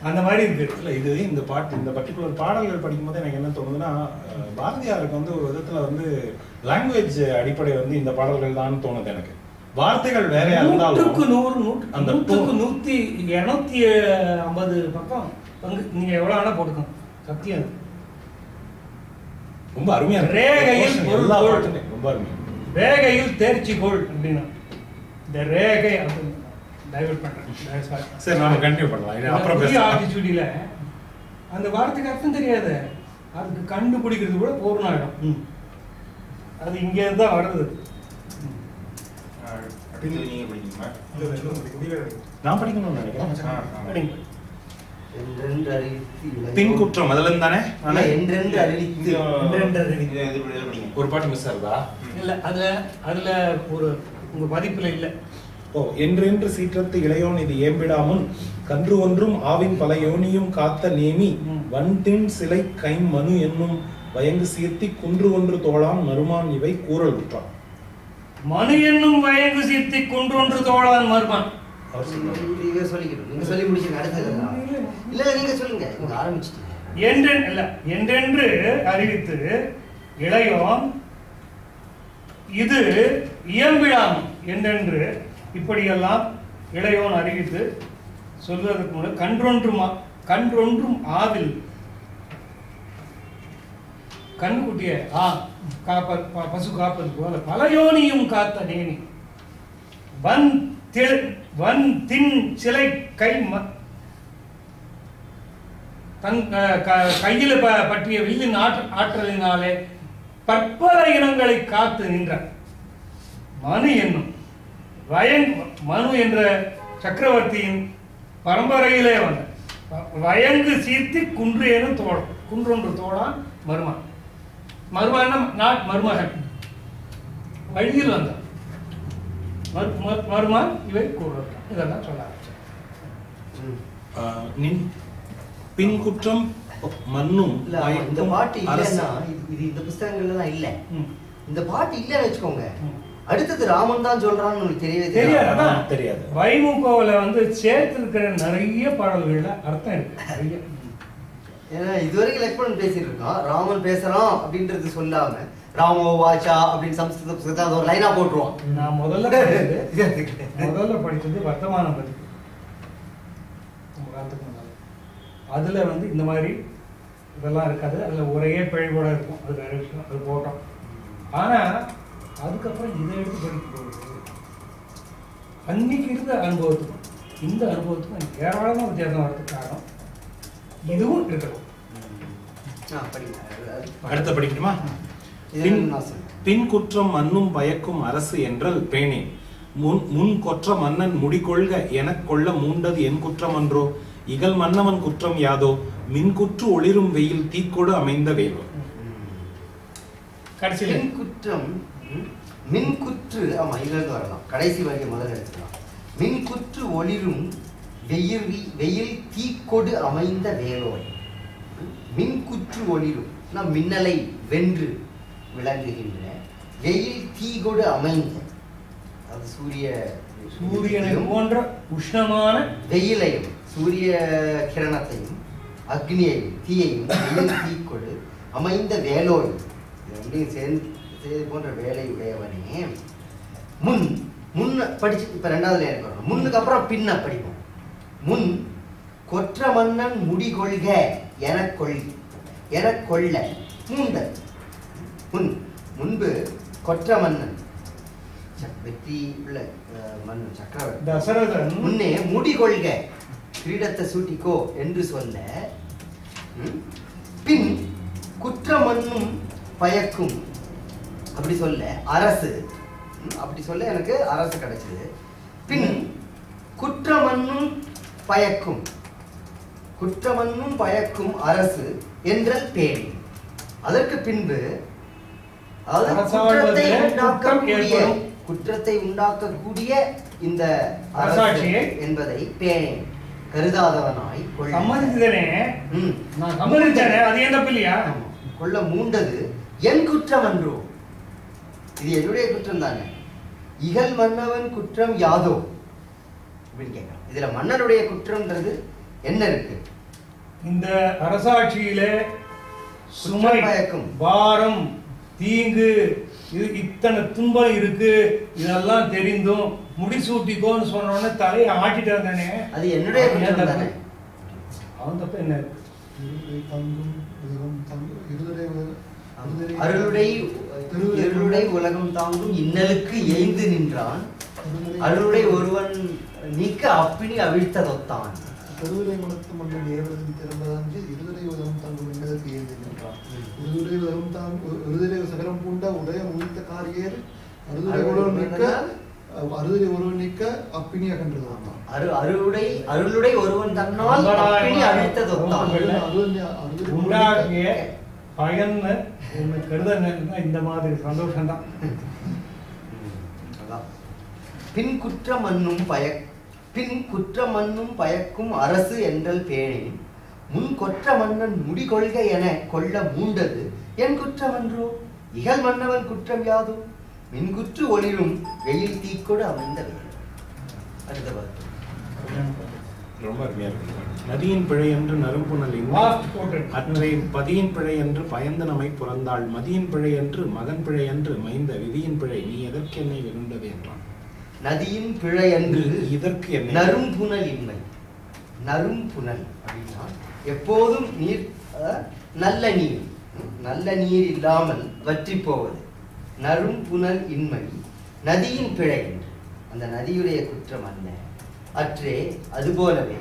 [SPEAKER 1] அந்த மாதிரி இருக்கு.
[SPEAKER 4] இது இந்த பாட்டு, இந்த பர்டிகுலர் பாடல்கள் படிக்கும்போது எனக்கு என்ன தோணுதுன்னா, பாரதியாருக்கு வந்து ஒரு விதத்துல வந்து லாங்குவேஜ் அடிப்படை வந்து இந்த பாடல்கள் தான் தோணுது எனக்கு. வார்த்தைகள் வேறையா இருந்தாலும்
[SPEAKER 1] 250 பக்கம் நீங்க எவ்வளவு வேணா போட்டுக்கோங்க, சத்தியம்
[SPEAKER 4] ரொம்ப அருமையா இருக்கு.
[SPEAKER 1] ரேகையில்
[SPEAKER 4] ரொம்ப அருமையா,
[SPEAKER 1] ரேகையில் தேர்ச்சி கோள் அப்படின்னா இந்த ரேகை டைவர்ட் பண்றேன்.
[SPEAKER 4] சரி, நாம கண்டினியூ பண்ணலாம். அப்புறம்
[SPEAKER 1] ஆட்டிடியூட்ல அந்த வார்த்தைக்கு அர்த்தம் தெரியாது, அதுக்கு கண்டுபிடிக்கிறது கூட பூர்ணாயிடும். அது இங்க இருந்து தான் வருது.
[SPEAKER 4] நான் படிக்கணும்னு நினைக்கிறேன்.
[SPEAKER 3] என்றென்று அறிவித்து
[SPEAKER 4] பின் குற்றம் அதுல இருந்தானே
[SPEAKER 3] இல்ல, என்றென்று அறிவித்து
[SPEAKER 4] ஒரு பாட்டு மிஸ் ஆகுதா?
[SPEAKER 1] இல்ல அதுல ஒரு உங்க பதிப்புல இல்ல.
[SPEAKER 4] ஓ, என்றென்று சீற்றத்து இளையோன் இது ஏம்பிடாமுன் கன்று ஒன்றும் ஆவின் பல யோனியும் காத்த நேமி வன்தின் சிலை கைம் மனு என்னும் வயங்கு சீர்த்தி குன்று ஒன்று தோளான் மருமான் இவை கூறல் உற்றான்.
[SPEAKER 1] மனு என்னும் வயங்கு சீர்த்தி குன்று ஒன்று தோளான் மருமான்.
[SPEAKER 3] நீங்க சொல்லிக்கணும், நீங்க சொல்லி முடிச்சுங்க. அடுத்தது இல்ல நீங்க சொல்லுங்க, நீங்க ஆரம்பிச்சிட்டீங்க.
[SPEAKER 1] என்றென்று அறிவித்து இளையோன் இது இயம்பிடாம் என்றென்று இப்படியெல்லாம் இளையோன் அறிவித்து சொல்வதற்கு முன்னாடி கன்றொன்றும் ஆவில் கண்ணுக்குட்டிய பசு காப்பது போல பலயோனியும் காத்த நேனி வன் தின் சிலை கை தன் கையில பற்றிய வில்லின் ஆற்றலினாலே பற்பல இனங்களை காத்து நின்ற மனு என்னும் மனு என்ற சக்கரவர்த்தியின் பரம்பரையிலே வந்த வயங்கு சீர்த்தி குன்றொன்று தோழான் மருமான். மருமகன் வழியில் வந்த மருமான் இவை கூறுறான். இதெல்லாம் சொல்ல
[SPEAKER 4] நின் பின் குற்றம் மண்ணும்
[SPEAKER 3] இந்த பாட்டு இல்லைன்னா இது இந்த புஸ்தகங்கள்ல தான் இல்ல. இந்த பாட்டு இல்லைன்னு வச்சுக்கோங்க, அடுத்தது ராமன் தான் சொல்றான்னு உங்களுக்கு
[SPEAKER 1] தெரியாது. வைமுகோல சேர்த்திருக்கிற நிறைய பாடல்கள்ல அர்த்தம் இருக்கு நிறைய.
[SPEAKER 3] ஏன்னா இதுவரைக்கும் லக்ஷ்மணன் பேசிட்டு இருக்கோம், ராமன் பேசுறான் அப்படின்றது சொல்லாம ராமோ வாச்சா அப்படின்னு சம்ஸ்கிருத புத்தகத்தை அது ஒரு லைனா போட்டுருவோம்.
[SPEAKER 1] நான் முதல்ல படிச்சது வர்த்தமானம் பதிப்பு. அதுல இந்த மாதிரி இதெல்லாம் இருக்காது. அதுல ஒரே பிழைவோட இருக்கும். அது வேற விஷயம், அது போட்டோம். ஆனா அதுக்கப்புறம் இதை எடுத்து படிக்கும் போது அன்னைக்கு இருந்த அனுபவத்துக்கும் இந்த அனுபவத்துக்கும் ஏராளமா வித்தியாசம் வரதுக்கு காரணம் இதுவும் இருக்கணும்.
[SPEAKER 4] அடுத்த படிக்கணுமா? பின் குற்றம் மண்ணும் பயக்கும் அரசு என்றல் பேணே முன் கொற்ற மன்னன் முடிகொள்க எனக் கொள்ள மூண்டது என் குற்றம் அன்றோ இகல் மன்னவன் குற்றம் யாதோ மின்குற்று ஒளிரும் வெயில் தீக்கொடு அமைந்த வேலோ.
[SPEAKER 3] கடைசியில் குற்றம் மின்குற்று, ஆமா இதிலிருந்து வரலாம். கடைசி வரைய முதல்ல எடுத்துக்கலாம். மின்குற்று ஒளிரும் வெயில் தீக்கொடு அமைந்த வேலோய். மின்குற்று ஒளிரும் மின்னலை வென்று விளங்குகின்ற வெயில் தீகொடு அமைந்த, அது சூரியனை
[SPEAKER 1] போன்ற உஷ்ணமான
[SPEAKER 3] வெயிலையும் சூரிய கிரணத்தையும் அக்னியையும் தீயையும் வெயில் தீக்கொடு அமைந்த வேலோய். ரெண்டையும் சேர்ந்து போன்ற வேலை உடையவனே. முன் படிச்சு இப்ப ரெண்டாவது லைன் வரணும். முன்னுக்கு அப்புறம் பின்ன படிப்போம். முன் கொற்ற மன்னன் முடிகொள்க எனக் கொள்ள மூண்டல். முன்பு கொற்ற மன்னன் வெற்றி உள்ள மன்னன் சக்கரவர்த்தி
[SPEAKER 1] தசரதன்
[SPEAKER 3] முன்னே முடிகொள்க கிரீடத்தை சூட்டிக்கோ என்று சொல்ல, பின் குற்ற மண்ணும் பயக்கும் அப்படி சொல்ல அரசு, அப்படி சொல்ல எனக்கு அரசு கிடைச்சது. பின் குற்றமன்னும் பயக்கும் அரசு என்றல் பேணி. அதற்கு பின்பு குற்றத்தை உண்டாக்கக்கூடிய இந்த அரசாட்சி என்பதை பேணி கருதாதவனாய் கொள்ள மூண்டது என் குற்றம் அன்றோ. இது என்னுடைய குற்றம் தானே. இகல் மன்னவன் குற்றம் யாதோ அப்படின்னு கேட்கலாம். இதுல மன்னனுடைய குற்றம்ன்றது என்ன இருக்கு?
[SPEAKER 1] இந்த அரசாட்சியில சுமை பாரம் தீங்கு இத்தனை துன்பம் இருக்கு, இதெல்லாம் தெரிந்தும் முடிசூட்டிக்கோன்னு சொன்ன தலையை ஆட்டிட்டு வந்தானே,
[SPEAKER 3] அது என்னுடைய குற்றம் தானே.
[SPEAKER 1] அவன் தப்ப என்ன இருக்கு?
[SPEAKER 3] அருளுடை உலகம் தாங்கும் இன்னலுக்கு எய்ந்து நின்றான், அருளுடை ஒருவன் நீக்க அப்பினி அவிழ்த்ததொத்தான்.
[SPEAKER 5] கருதுரை மனத்து மன்னன் ஏவலன் திறந்ததான்று இருதுரை உலகம் தாங்கும் இன்னலுக்கு எய்ந்து நின்றான். இருதுரை உலகம் தாங்கும் இருதுரை சகலம் பூண்ட உடைய முடித்த காரியர் அருதுரை உலகம் நிற்க அறுதலை ஒருவன் நீக்க அப்பினி அகன்றது தான்.
[SPEAKER 3] அருளுடை ஒருவன் தன்னால் அப்பினி அழித்தது ஒத்தான்.
[SPEAKER 1] உண்டாகிய பயன்னு ஒண்ணு கருதன்னா இந்த மாதிரி சந்தோஷம் தான்.
[SPEAKER 3] பின் குற்றமன்னும் பயக்கும் அரசு என்றல் பேணேன் முன் கொற்ற மன்னன் முடிகொள்க என கொள்ள மூண்டது என் குற்றமன்றோ இகழ் மன்னவன் குற்றம் யாதோ மின்குற்று ஒளிரும் வெயில் தீக்கொடு அமைந்த அடுத்த பார்த்து
[SPEAKER 4] ரொம்ப அருமையா இருக்கு. நதியின் பிழை என்று நறும்புணல் அன்றை பதியின் பிழை என்று பயந்து நம்மை புறந்தாள் மதியின் பிழை என்று மகன் பிழை என்று மைந்த விதியின் பிழை நீ எதற்கு என்னை வெகுண்டது என்றான். நதியின் பிழை என்று இதற்கு என்ன நறும்புணல் இன்மை. நறும்புணல் அப்படின்னா எப்போதும் நீர் நல்ல நீர் இல்லாமல் வற்றி போவது. நறும்புணல் இன்மை நதியின் பிழை என்று அந்த நதியுடைய குற்றம் அல்ல அற்றே. அதுபோலவே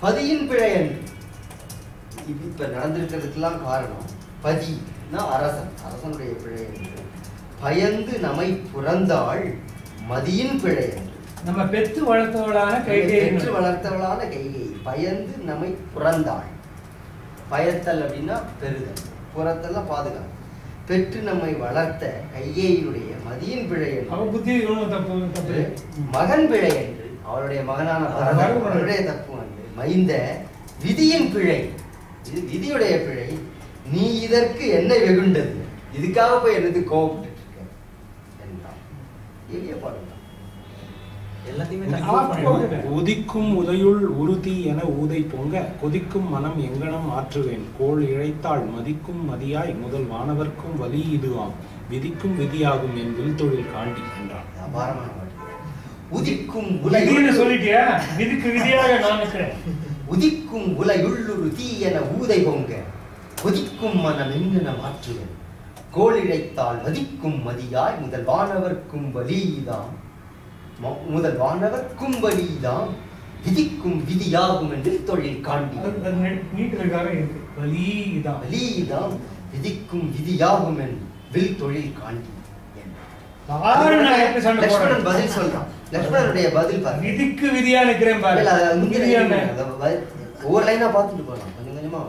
[SPEAKER 4] பதியின் பிழை என்று இப்ப நடந்திருக்கிறதுக்கெல்லாம் காரணம் பதினா அரசனுடைய பிழை என்று பயந்து நம்மை புறந்தாள் மதியின் பிழை என்று
[SPEAKER 1] நம்ம பெற்று வளர்த்தவளான கைகை
[SPEAKER 3] பயந்து நம்மை புறந்தாள். பயத்தல் அப்படின்னா பெறுதல், புறத்தல்ல பாதுகாப்பு. பெற்று நம்மை வளர்த்த கைகேயினுடைய மதியின் பிழை என்று மகன் பிழை என்று அவருடைய மகனான அவருடைய தப்பு என்று மைந்த விதியின் பிழை இது விதியுடைய பிழை. நீ இதற்கு என்ன வெகுண்டது இதுக்காக போய் என்னது கோபப்பட்டு இருக்க என்றான். எளிய பாடல்
[SPEAKER 4] உதிக்கும் உதையுள் உறுதி என ஊதை பொங்க கொதிக்கும் மனம் எங்கனம் ஆற்றுவேன் கோள் இழைத்தாள் மதிக்கும் மதியாய் முதல் வானவர்க்கும் வலி இதுவாம் விதிக்கும் விதியாகும் என் வில் தொழில் காண்டி என்றான்.
[SPEAKER 3] உதிக்கும்
[SPEAKER 1] சொல்லிட்டியா விதிக்கு விதியாக நான் இருக்கிறேன்.
[SPEAKER 3] உதிக்கும் உலையுள்ளொரு தீ என ஊதை பொங்க கொதிக்கும் மனம் எங்கனம் ஆற்றுவேன் கோள் இழைத்தாள் மதிக்கும் மதியாய் முதல் வானவர்க்கும் வலிதான் வலிதான் விதிக்கும் விதியாகும் என்று தொழில் காண்டி. வலிதான் விதிக்கும் விதியாகும் என்று வில் தொழில் காண்டி. லட்சுமணன் பதில் சொல்றான். லட்சுமணனுடைய பதில்
[SPEAKER 1] விதிக்கு விதியா நிக்கிறேன்
[SPEAKER 3] ஒவ்வொரு லைனா பார்த்துட்டு போகலாம் கொஞ்சம் கொஞ்சமா.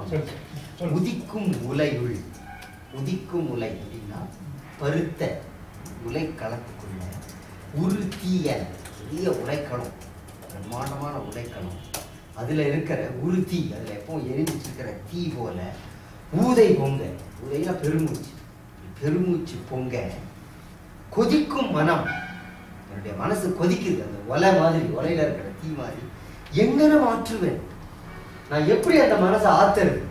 [SPEAKER 3] உதிக்கும் உலையுள் உதிக்கும் உலை அப்படின்னா பருத்த உலை களத்துக்குள்ள உறுதிய பெரிய உலைக்களம், பிரம்மாண்டமான உலைக்களம், அதுல இருக்கிற உறுதி, அதுல எப்பவும் எரிஞ்சிட்டு இருக்கிற தீ போல ஊதை பொங்க, ஊதையா பெருமூச்சு பொங்க கொதிக்கும் மனம், என்னுடைய மனசு கொதிக்குது. அந்த ஒலை மாதிரி, ஒலையில இருக்கிற தீ மாதிரி எங்கன மாற்றுவேன், நான் எப்படி அந்த மனசை ஆத்துறது.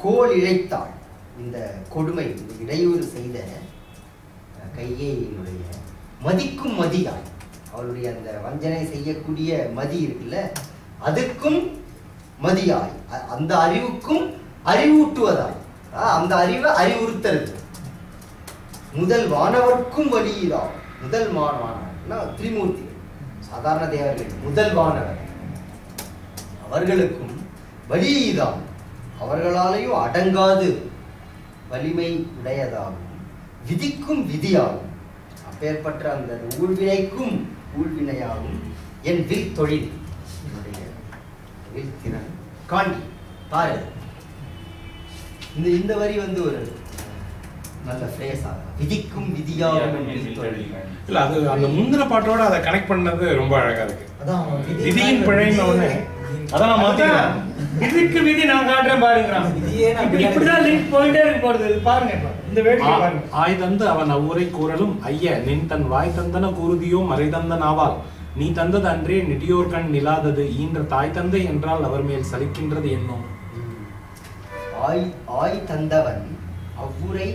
[SPEAKER 3] கோள் இழைத்தாள், இந்த கொடுமை, இந்த இடையூறு செய்த கைகேயினுடைய மதிக்கும் மதியாய், அவளுடைய அந்த வஞ்சனை செய்யக்கூடிய மதி இருக்குல்ல, அதுக்கும் மதியாய், அந்த அறிவுக்கும் அறிவூட்டுவதாய், அந்த அறிவை அறிவுறுத்தல். முதல் வானவர்க்கும் வலியுதான், முதல் வானவர் திரிமூர்த்திகள், சாதாரண தேவர்கள், முதல் வானவர் அவர்களுக்கும் வலியுதான், அவர்களாலேயும் அடங்காது வலிமை உடையதாகும் விதிக்கும் விதியாகும், அப்பேற்பட்ட அந்த ஊழ்வினைக்கும் ஊழ்வினையாகும் என் வில் தொழில், என்னுடைய வில் திறன் காண்டி பாரு. இந்த வரி ஒரு நல்ல ஃப்ரேஸ் ஆகும், விதிக்கும் விதியாகும்
[SPEAKER 4] இல்ல, அது அந்த முந்திர பாட்டோட அதை கனெக்ட் பண்ணது ரொம்ப அழகா இருக்கு. விதியின் பிழைன்னு ஒண்ணு அதான் மாத்திக்கிறேன்.
[SPEAKER 1] விதிக்கு விதி நான் காட்டுறேன் பாருங்கிறான். இப்படிதான் லிங்க் போயிட்டே இருக்கு போறது. பாருங்க இந்த வேடிக்கை பாருங்க.
[SPEAKER 4] ஆய் தந்து அவன் அவ்வூரை கூறலும் ஐய நின் தன் வாய் தந்தன கூறுதியோ மறை தந்த நாவால் நீ தந்தது அன்றே நெடியோர் கண் நிலாதது ஈன்ற தாய் தந்தை என்றால் அவர் மேல் சலிக்கின்றது என்னோ.
[SPEAKER 3] ஆய் தந்தவன் அவ்வூரை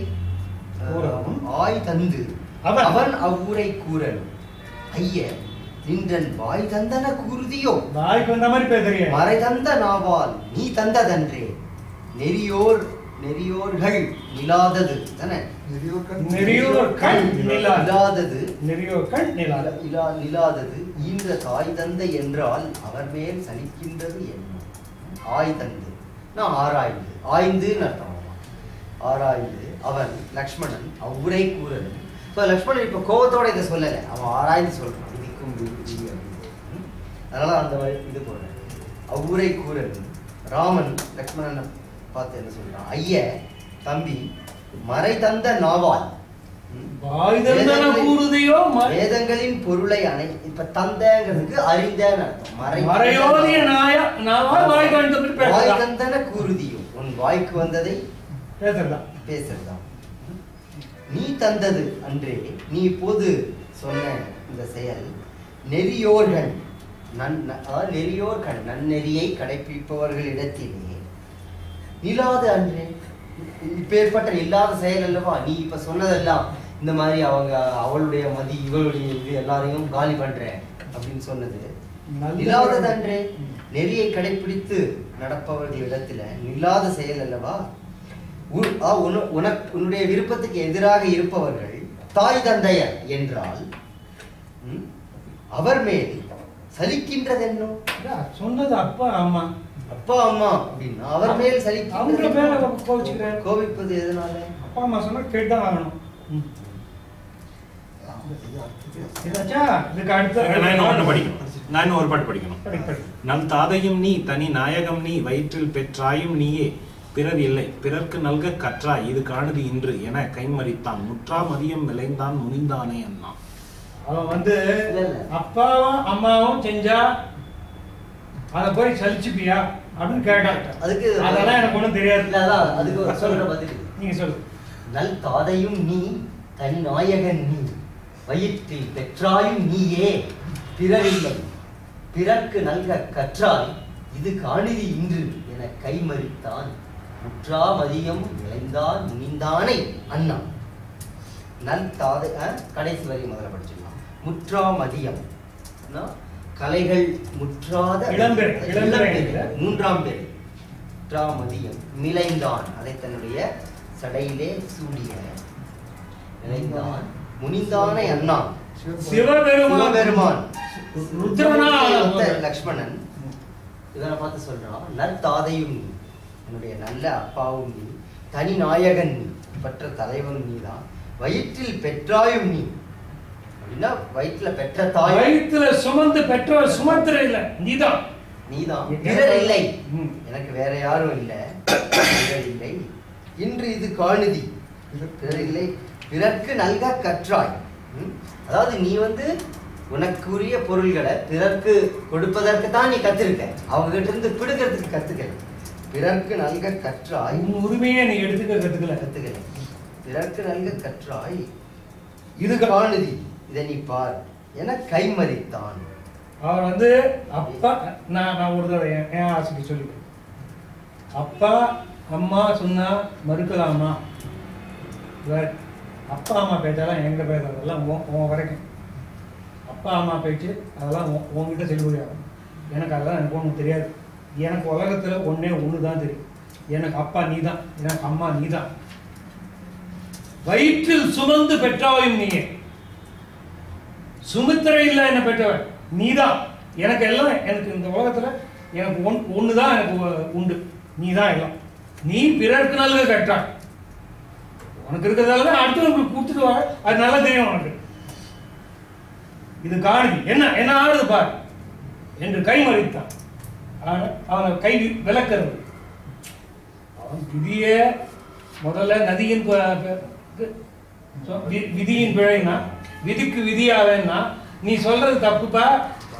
[SPEAKER 3] ஆய் தந்து அவன் அவ்வூரை கூறலும் ஐய நின்றன் வாய் தந்தன கூறுதியோ
[SPEAKER 1] வாய்க்கு வந்த மாதிரி பேசுறீங்க.
[SPEAKER 3] மறை தந்த நாவால் நீ தந்ததன்றே நெறியோர்கள் நிலாதது தானே, நிலாதது ஈன்ற தாய் தந்தை என்றால் அவர் மேல் சலிக்கின்றது என்ன. ஆய் தந்து நான் ஆராய்ந்து, ஆய்ந்து அர்த்தம், ஆராய்ந்து அவன் லக்ஷ்மணன் அவ்வுரை கூறலும் இப்போ லக்ஷ்மணன் இப்போ கோபத்தோட இதை சொல்லலை, அவன் ஆராய்ந்து சொல்றான் இதுக்கும் விதி அப்படின்னு. அதனால அந்த இது போடுறேன். அவ்வூரை கூறல் ராமன் லக்ஷ்மணனை பார்த்து என்ன சொல்றான், ஐய தம்பி மறை தந்த நாவால் வேதங்களின் பொருளை இப்ப தந்தங்கிறதுக்கு அறிந்தன்னு அர்த்தம். வாய் தந்தன கூறுதியும் உன் வாய்க்கு வந்ததை பேசுறதாம். நீ தந்தது அன்றே நீ இப்போது சொன்ன இந்த செயல் நெறியோர்கள் நெறியோர்கள் நன்னெறியை கடைபிடிப்பவர்களிடத்திலே நிலாது அன்றே இப்பேற்பட்ட இல்லாத செயல் அல்லவா. நீ இப்ப சொன்னதெல்லாம் இந்த மாதிரி அவளுடைய மதி இவளுடைய இது எல்லாரையும் காலி பண்ற அப்படின்னு சொன்னது இல்லாதது அன்றே. நெறியை கடைபிடித்து நடப்பவர்களிடத்துல இல்லாத செயல் அல்லவா. உன்னுடைய விருப்பத்துக்கு எதிராக இருப்பவர்கள் தாய் தந்தையர் என்றால் அவர் மேல் சலிக்கின்றது என்ன
[SPEAKER 1] சொன்னது அப்பா அம்மா
[SPEAKER 3] அப்பா அம்மா அப்படின்னா அவர் மேல் கோபிப்பது எதனால?
[SPEAKER 1] அப்பா அம்மா சொன்னா கேட்டுதான் ஆகணும்.
[SPEAKER 4] நான் ஒரு பாட்டு படிக்கணும். நல் தாதையும் நீ தனி நாயகம் நீ வயிற்றில் பெற்றாயும் நீயே பிறர் இல்லை பிறர்க்கு நல்க கற்றாய் இது காணுது இன்று என கைமறித்தான் முற்றா மதியம் விளைந்தான் முனிந்தானே அண்ணா.
[SPEAKER 1] அவன் அப்பாவும் அம்மாவும் செஞ்சா அத போய் சலிச்சுப்பியா அப்படின்னு கேட்டான்.
[SPEAKER 3] அதுக்கு
[SPEAKER 1] அதெல்லாம் எனக்கு ஒண்ணும் தெரியாது.
[SPEAKER 3] அதுக்கு சொல்ற பதில்
[SPEAKER 1] நீங்க சொல்லு.
[SPEAKER 3] நல் தாதையும் நீ தனி நாயகன் நீ வயிற்றில் பெற்றாயும் நீயே பிறரில்லை பிறர்க்கு நல்க கற்றாய் இது காணிதி இன்று என கைமறித்தான் முற்றா மதியம் விளைந்தான் முனிந்தானே அண்ணா. நல் தாதை கடைசி வரி முதல்ல படிச்சிடலாம். முற்றா மதியம் கலைகள் முற்றாத மூன்றாம் பேர் முற்றா மதியம் மிளைந்தான் அதை தன்னுடைய சடையிலே சூடிய நிலைந்தான் முனிந்தானே அண்ணா சிவபெருமான் லக்ஷ்மணன் இவரை பார்த்து சொல்றான். நற்தாதையும் நீ என்னுடைய நல்ல அப்பாவும் நீ தனி நாயகன் நீ பெற்ற தலைவனும் நீதான் வயிற்றில் பெற்றாயும் நீ அப்படின்னா வயிற்றுல பெற்ற தாய்
[SPEAKER 1] வயிற்றுல சுமந்து பெற்றவர் சுமத்திர இல்ல நீதான்
[SPEAKER 3] பிறர் இல்லை எனக்கு வேற யாரும் இல்லை பிறர் இல்லை இன்று இது காணுதி பிறர் இல்லை பிறர்க்கு நல்க கற்றாய். அதாவது நீ உனக்குரிய பொருள்களை பிறர்க்கு கொடுப்பதற்கு தான் நீ கத்திருக்க, அவங்க கிட்ட இருந்து பிடுக்கிறதுக்கு கத்துக்கல. பிறர்க்கு நல்க கற்றாய்
[SPEAKER 1] உரிமையை நீ எடுத்துக்க
[SPEAKER 3] கத்துக்கல. பிறர்க்கு நல்க கற்றாய் இது காணுதி இதை நீ பார் என கைமறித்தான்.
[SPEAKER 1] அவர் அப்பா நான் ஒரு தடவை என் ஆசைக்கு சொல்லி அப்பா அம்மா சொன்னா மறுக்கலாமா? அப்பா அம்மா பேச்செல்லாம் எங்க பேசுறதெல்லாம் உன் வரைக்கும். அப்பா அம்மா பேச்சு அதெல்லாம் உன்கிட்ட செல்லுபடியாகும். எனக்கு அதெல்லாம் எனக்கு ஒன்றும் தெரியாது. எனக்கு உலகத்துல ஒன்று தான் தெரியும். எனக்கு அப்பா நீ தான், எனக்கு அம்மா நீ தான். வயிற்றில் சுமந்து பெற்றாவையும் நீயே சுமித்திரை இல்லை என்ன பெற்றவன் நீதான். எனக்கு எல்லாம் எனக்கு இந்த உலகத்துல எனக்கு ஒண்ணுதான் எனக்கு உண்டு, நீதான் எல்லாம். நீ பிறர்க்கு நல்லது கற்றாய். உனக்கு இருக்கிறதால அடுத்தவங்களுக்கு கொடுத்துட்டு வர அது நல்லா தெரியும் உனக்கு. இது காணி என்ன என்ன ஆடுது பார் என்று கைமறித்தான். அவனை கை விளக்கிறது. அவன் விதியே முதல்ல நதியின் விதியின் பிழைனா விதிக்கு விதியாவேன்னா நீ சொல்றது தப்புப்பா.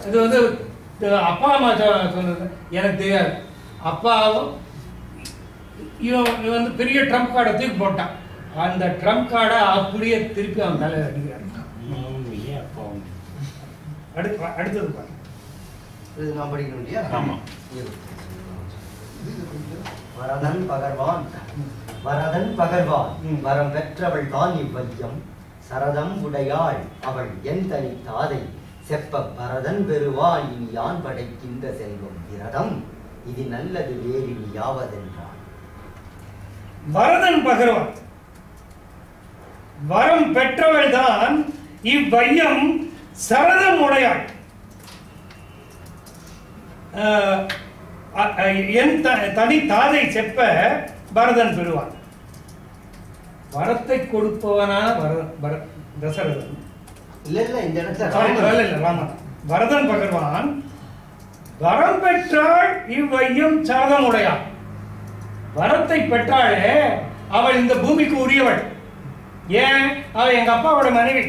[SPEAKER 1] இது அப்பா அம்மா சொல்றது எனக்கு தெரியாது. அப்பாவும் இவன் பெரிய ட்ரம்ப் கார்டை தூக்கி போட்டான். அந்த ட்ரம்ப் கார்டை அப்படியே திருப்பி அவன் தலையில அடிக்கிறான். அடுத்தது பாரு,
[SPEAKER 3] நான் படிக்கணும் இல்லையா? வரதன் பகர்வான் வரம் பெற்றவள் தான் இவ்வையம் சரதம் உடையாள் அவள் என் தனி தாதை செப்ப பரதன் பெறுவான் இனி யான் படைக்கின்ற செல்வம் விரதம் இது நல்லது வேறு யாவதென்றான்.
[SPEAKER 1] வரதன் பகர்வான் வரம் பெற்றவள் தான் இவ்வையம் சரதம் உடையாள் என் தனி தாதை செப்ப பரதன் பெறுவான். வரத்தை கொடுப்பவனான தசரதன்.
[SPEAKER 3] இல்ல இந்த இடத்துல
[SPEAKER 1] ராமன். பரதன் பகர்வான் வரம் பெற்றாள் இவ்வையம் சாதமுடையாள். வரத்தை பெற்றாளே அவள் இந்த பூமிக்கு உரியவள். ஏன்? அவள் எங்க அப்பாவோட மனைவி.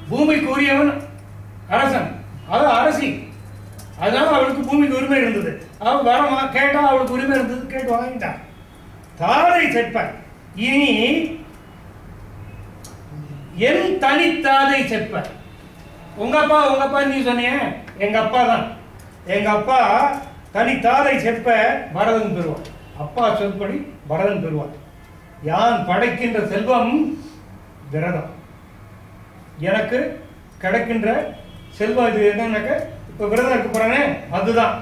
[SPEAKER 1] பூமிக்கு உரியவன் அரசன், அவள் அரசி. அதனால அவளுக்கு பூமிக்கு உரிமை இருந்தது. அவள் வரமா கேட்டா அவளுக்கு உரிமை இருந்தது, கேட்டு வாங்கிட்டான். தாதை செப்ப. இனி என் தனித்தாதை செப்ப. உங்க அப்பா நீ சொன்னிய, எங்க அப்பா தான். எங்க அப்பா தனித்தாதை செப்ப பரதன் பெறுவான். அப்பா சொல்படி பரதன் பெறுவான். யான் படைக்கின்ற செல்வம் விரதம். எனக்கு கிடைக்கின்ற செல்வம் இது என்னன்னாக்க, இப்ப விரதம் இருக்க போறானே அதுதான்.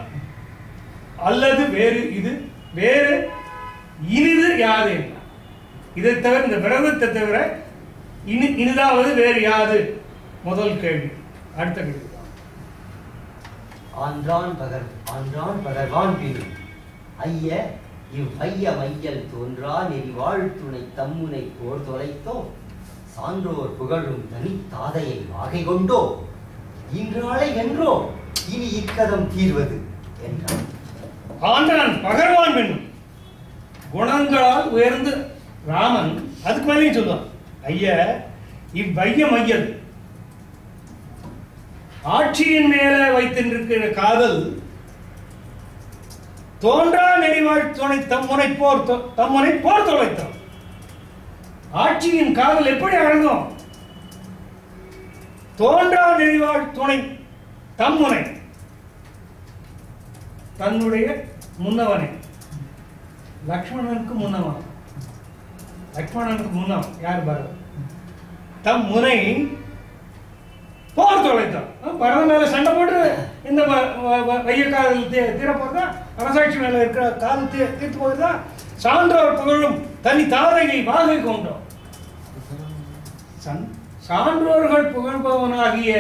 [SPEAKER 1] அல்லது வேறு இது வேறு இனிது யாது? இதை தவிர, இந்த விரதத்தை தவிர இனிதாவது வேறு யாது? முதல் கேள்வி. அடுத்த கேள்வி.
[SPEAKER 3] ஆன்றான் பகர்வான் பின் ஐய இவ்வைய மையல் தோன்றா நெறிவாழ் துணை தம்முனை போர் தொலைத்தோ சான்றோர் புகழும் தனி தாதையை வாகை கொண்டோ இன்றாளை என்றோ இனி இக்கதம் தீர்வது என்றான்.
[SPEAKER 1] ஆண்டான் பகர்வான் பெண்ணும் குணங்களால் உயர்ந்து ராமன் அதுக்கு மேலேயும் சொல்லுவான். ஐய இவ்வைய மையல், ஆட்சியின் மேல வைத்திருக்கிற காதல் தோன்றா நெறிவாழ் துணை தம்முனை போர் தொலைத்தோம். ஆட்சியின் காதல் எப்படி அடங்கும்? தோன்றா நெறிவாழ் துணை தம்முனை, தன்னுடைய முன்னவனை. லக்ஷ்மணனுக்கு முன்னவன், லக்ஷ்மணனுக்கு முன்னவன் யார்? பரதன். தம் முனை போர் தொலைத்தான். பரதன் மேல சண்டை போட்டு இந்த வைய காதல் தீரப்போதா, அரசாட்சி மேல இருக்கிற காதல் தீர்த்து போகுதா? சான்றோர் புகழும் தனி தாதையை வாகை கொண்டோம். சான்றோர்கள் புகழ்பவனாகிய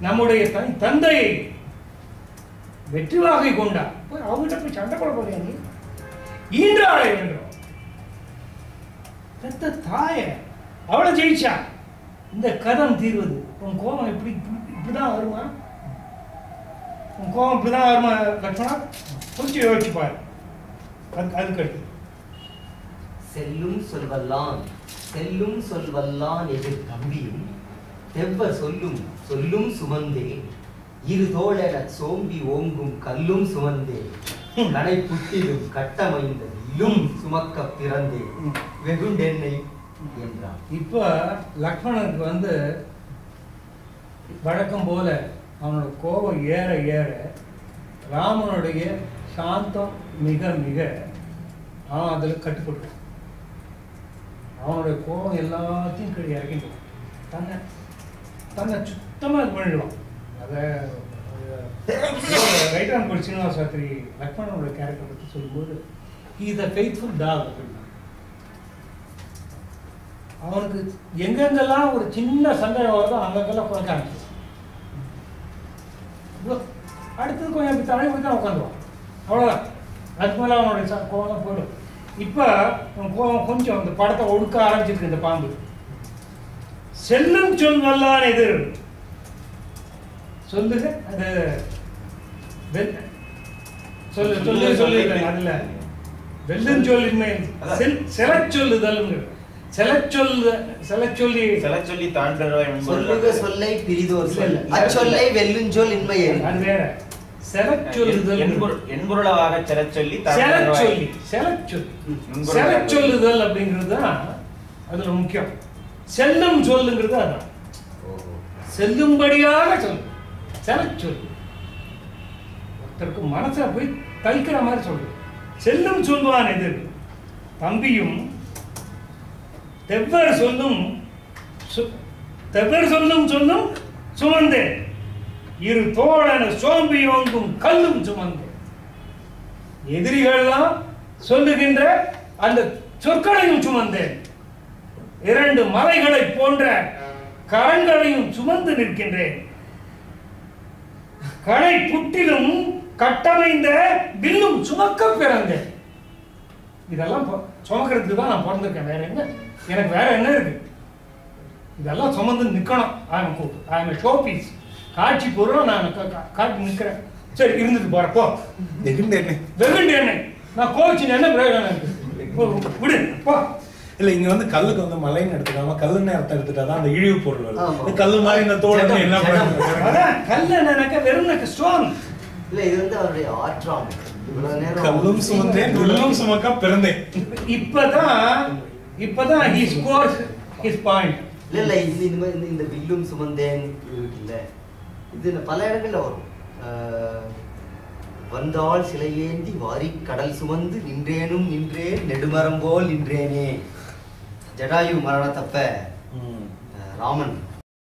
[SPEAKER 1] நம்முடைய தனி தந்தையை வெற்றி வாகை கொண்டா. அவங்ககிட்ட போய் சண்டை போட போறியா நீ? ஈன்றாளை வென்றோம். பெத்த தாய அவளை ஜெயிச்சா இந்த கதம் தீர்வது. உன் கோபம் இப்படிதான் வருமா? உன் கோபம் இப்படிதான் வருமா லட்சுமணா? கொஞ்சம் யோசிச்சு பாரு. அதுக்கு அடுத்து
[SPEAKER 3] செல்லும் சொல்வல்லான் எதிர் தம்பியும் தெவ்வ சொல்லும் சுமந்தே இரு தோழென சோம்பி ஓங்கும் கல்லும் சுமந்தே கடை புட்டிலும் கட்டமைந்தும் சுமக்க பிறந்தே வெகுண்டென்னை என்றான்.
[SPEAKER 1] இப்ப லக்ஷ்மணனுக்கு வழக்கம் போல அவனோட கோபம் ஏற ஏற ராமனுடைய சாந்தம் மிக மிக அவன் அதில் கட்டுப்படுவான். அவனுடைய கோபம் எல்லாத்தையும் கீழே இறக்கிடுவான். தன்னை சுத்தமாக இது பண்ணிடுவான். அதை ரைட்டான் கோடி சீனிவாச சாஸ்திரி லக்ஷ்மணனோட கேரக்டர் பற்றி சொல்லும்போது இஸ் அ ஃபெய்த்ஃபுல் டாக் அப்படின்னா, அவனுக்கு எங்கெங்கெல்லாம் ஒரு சின்ன சந்தேகம் வருதோ அங்கெங்கெல்லாம் குறைக்க ஆரம்பிச்சிடும். அடுத்தது கொஞ்சம் அப்படி தலை போய் தான் உட்காந்துருவான். அவ்வளோதான். அதுக்கு மேலே அவனுடைய கோபம் போயிடும். இப்போ கோபம் கொஞ்சம் இந்த படத்தை ஒடுக்க ஆரம்பிச்சிருக்கு. இந்த பாம்பு செல்லும் சொல் வல்லான் எதிர் சொல்லுங்க. அது சொல்லு அதுல வெல்லும் சொல்லின்மை செலச்சொல்லுதல்
[SPEAKER 7] செலச்சொல்லி
[SPEAKER 3] சொல்லுக சொல்லை பிரிதோர் சொல் அச்சொல்லை வெல்லுஞ்சொல் இன்மையே.
[SPEAKER 1] அது வேற. செலச்சொல்லுதல்
[SPEAKER 7] என்பொருளாக செலச்சொல்லி
[SPEAKER 1] செலச்சொல்லுதல் அப்படிங்கிறது தான் அதுல முக்கியம். செல்லும் சொல்லுங்கிறது அதான். செல்லும்படியாக சொல்லு. செலச்சொல்லு ஒருத்தருக்கு மனசை போய் தைக்கிற மாதிரி சொல்லு. செல்லும் சொல்வான் எதிர் தம்பியும் தெவ்வர் சொல்லும் சொல்லும் சுமந்தேன் இரு தோழன சோம்பி ஓங்கும் கல்லும் சுமந்தேன். எதிரிகள்லாம் சொல்லுகின்ற அந்த சொற்களையும் சுமந்தேன். இரண்டு மலைகளை போன்ற கரங்களையும் சுமந்து நிற்கின்றேன். கடை புட்டிலும் கட்டமைந்த வில்லும் சுமக்க பிறந்தேன். இதெல்லாம் சுமக்கிறதுக்கு தான் நான் பிறந்திருக்கேன். வேற என்ன எனக்கு வேற என்ன இருக்கு? இதெல்லாம் சுமந்து நிக்கணும். I am showpiece. காட்சி பூர்வம் நான் காட்டி நிக்கிறேன். சரி இருந்துட்டு போற போ.
[SPEAKER 4] வெகுண்டு என்ன
[SPEAKER 1] வெகுண்டு என்ன நான் கோச்சு என்ன பிரயோஜனம் விடு போ.
[SPEAKER 4] இல்ல இங்க வந்து கல்லுக்கு வந்து மலைன்னு எடுத்துக்காம கல்லுன்னு அர்த்தம் எடுத்துட்டாதான் அந்த இழிவு பொருள் வருது. கல்லு மாதிரி இந்த தோடு என்ன பண்ணுறது?
[SPEAKER 1] கல்லு என்னக்க வெறும் ஸ்டோன்
[SPEAKER 3] இல்ல, இது வந்து அவருடைய ஆற்றாம். இவ்வளவு நேரம்
[SPEAKER 4] கல்லும் சுமந்தேன் உள்ளும் சுமக்க பிறந்தேன்.
[SPEAKER 1] இப்பதான் he scores his point.
[SPEAKER 3] இல்ல இந்த வில்லும் சுமந்தேன் இருக்குல்ல, இது பல இடங்கள்ல வரும். வந்தாள் சிலையேந்தி வாரி கடல் சுமந்து நின்றேனும் நின்றேன் நெடுமரம் போல் நின்றேனே. ஜடாயு மரணத்தப்ப ராமன்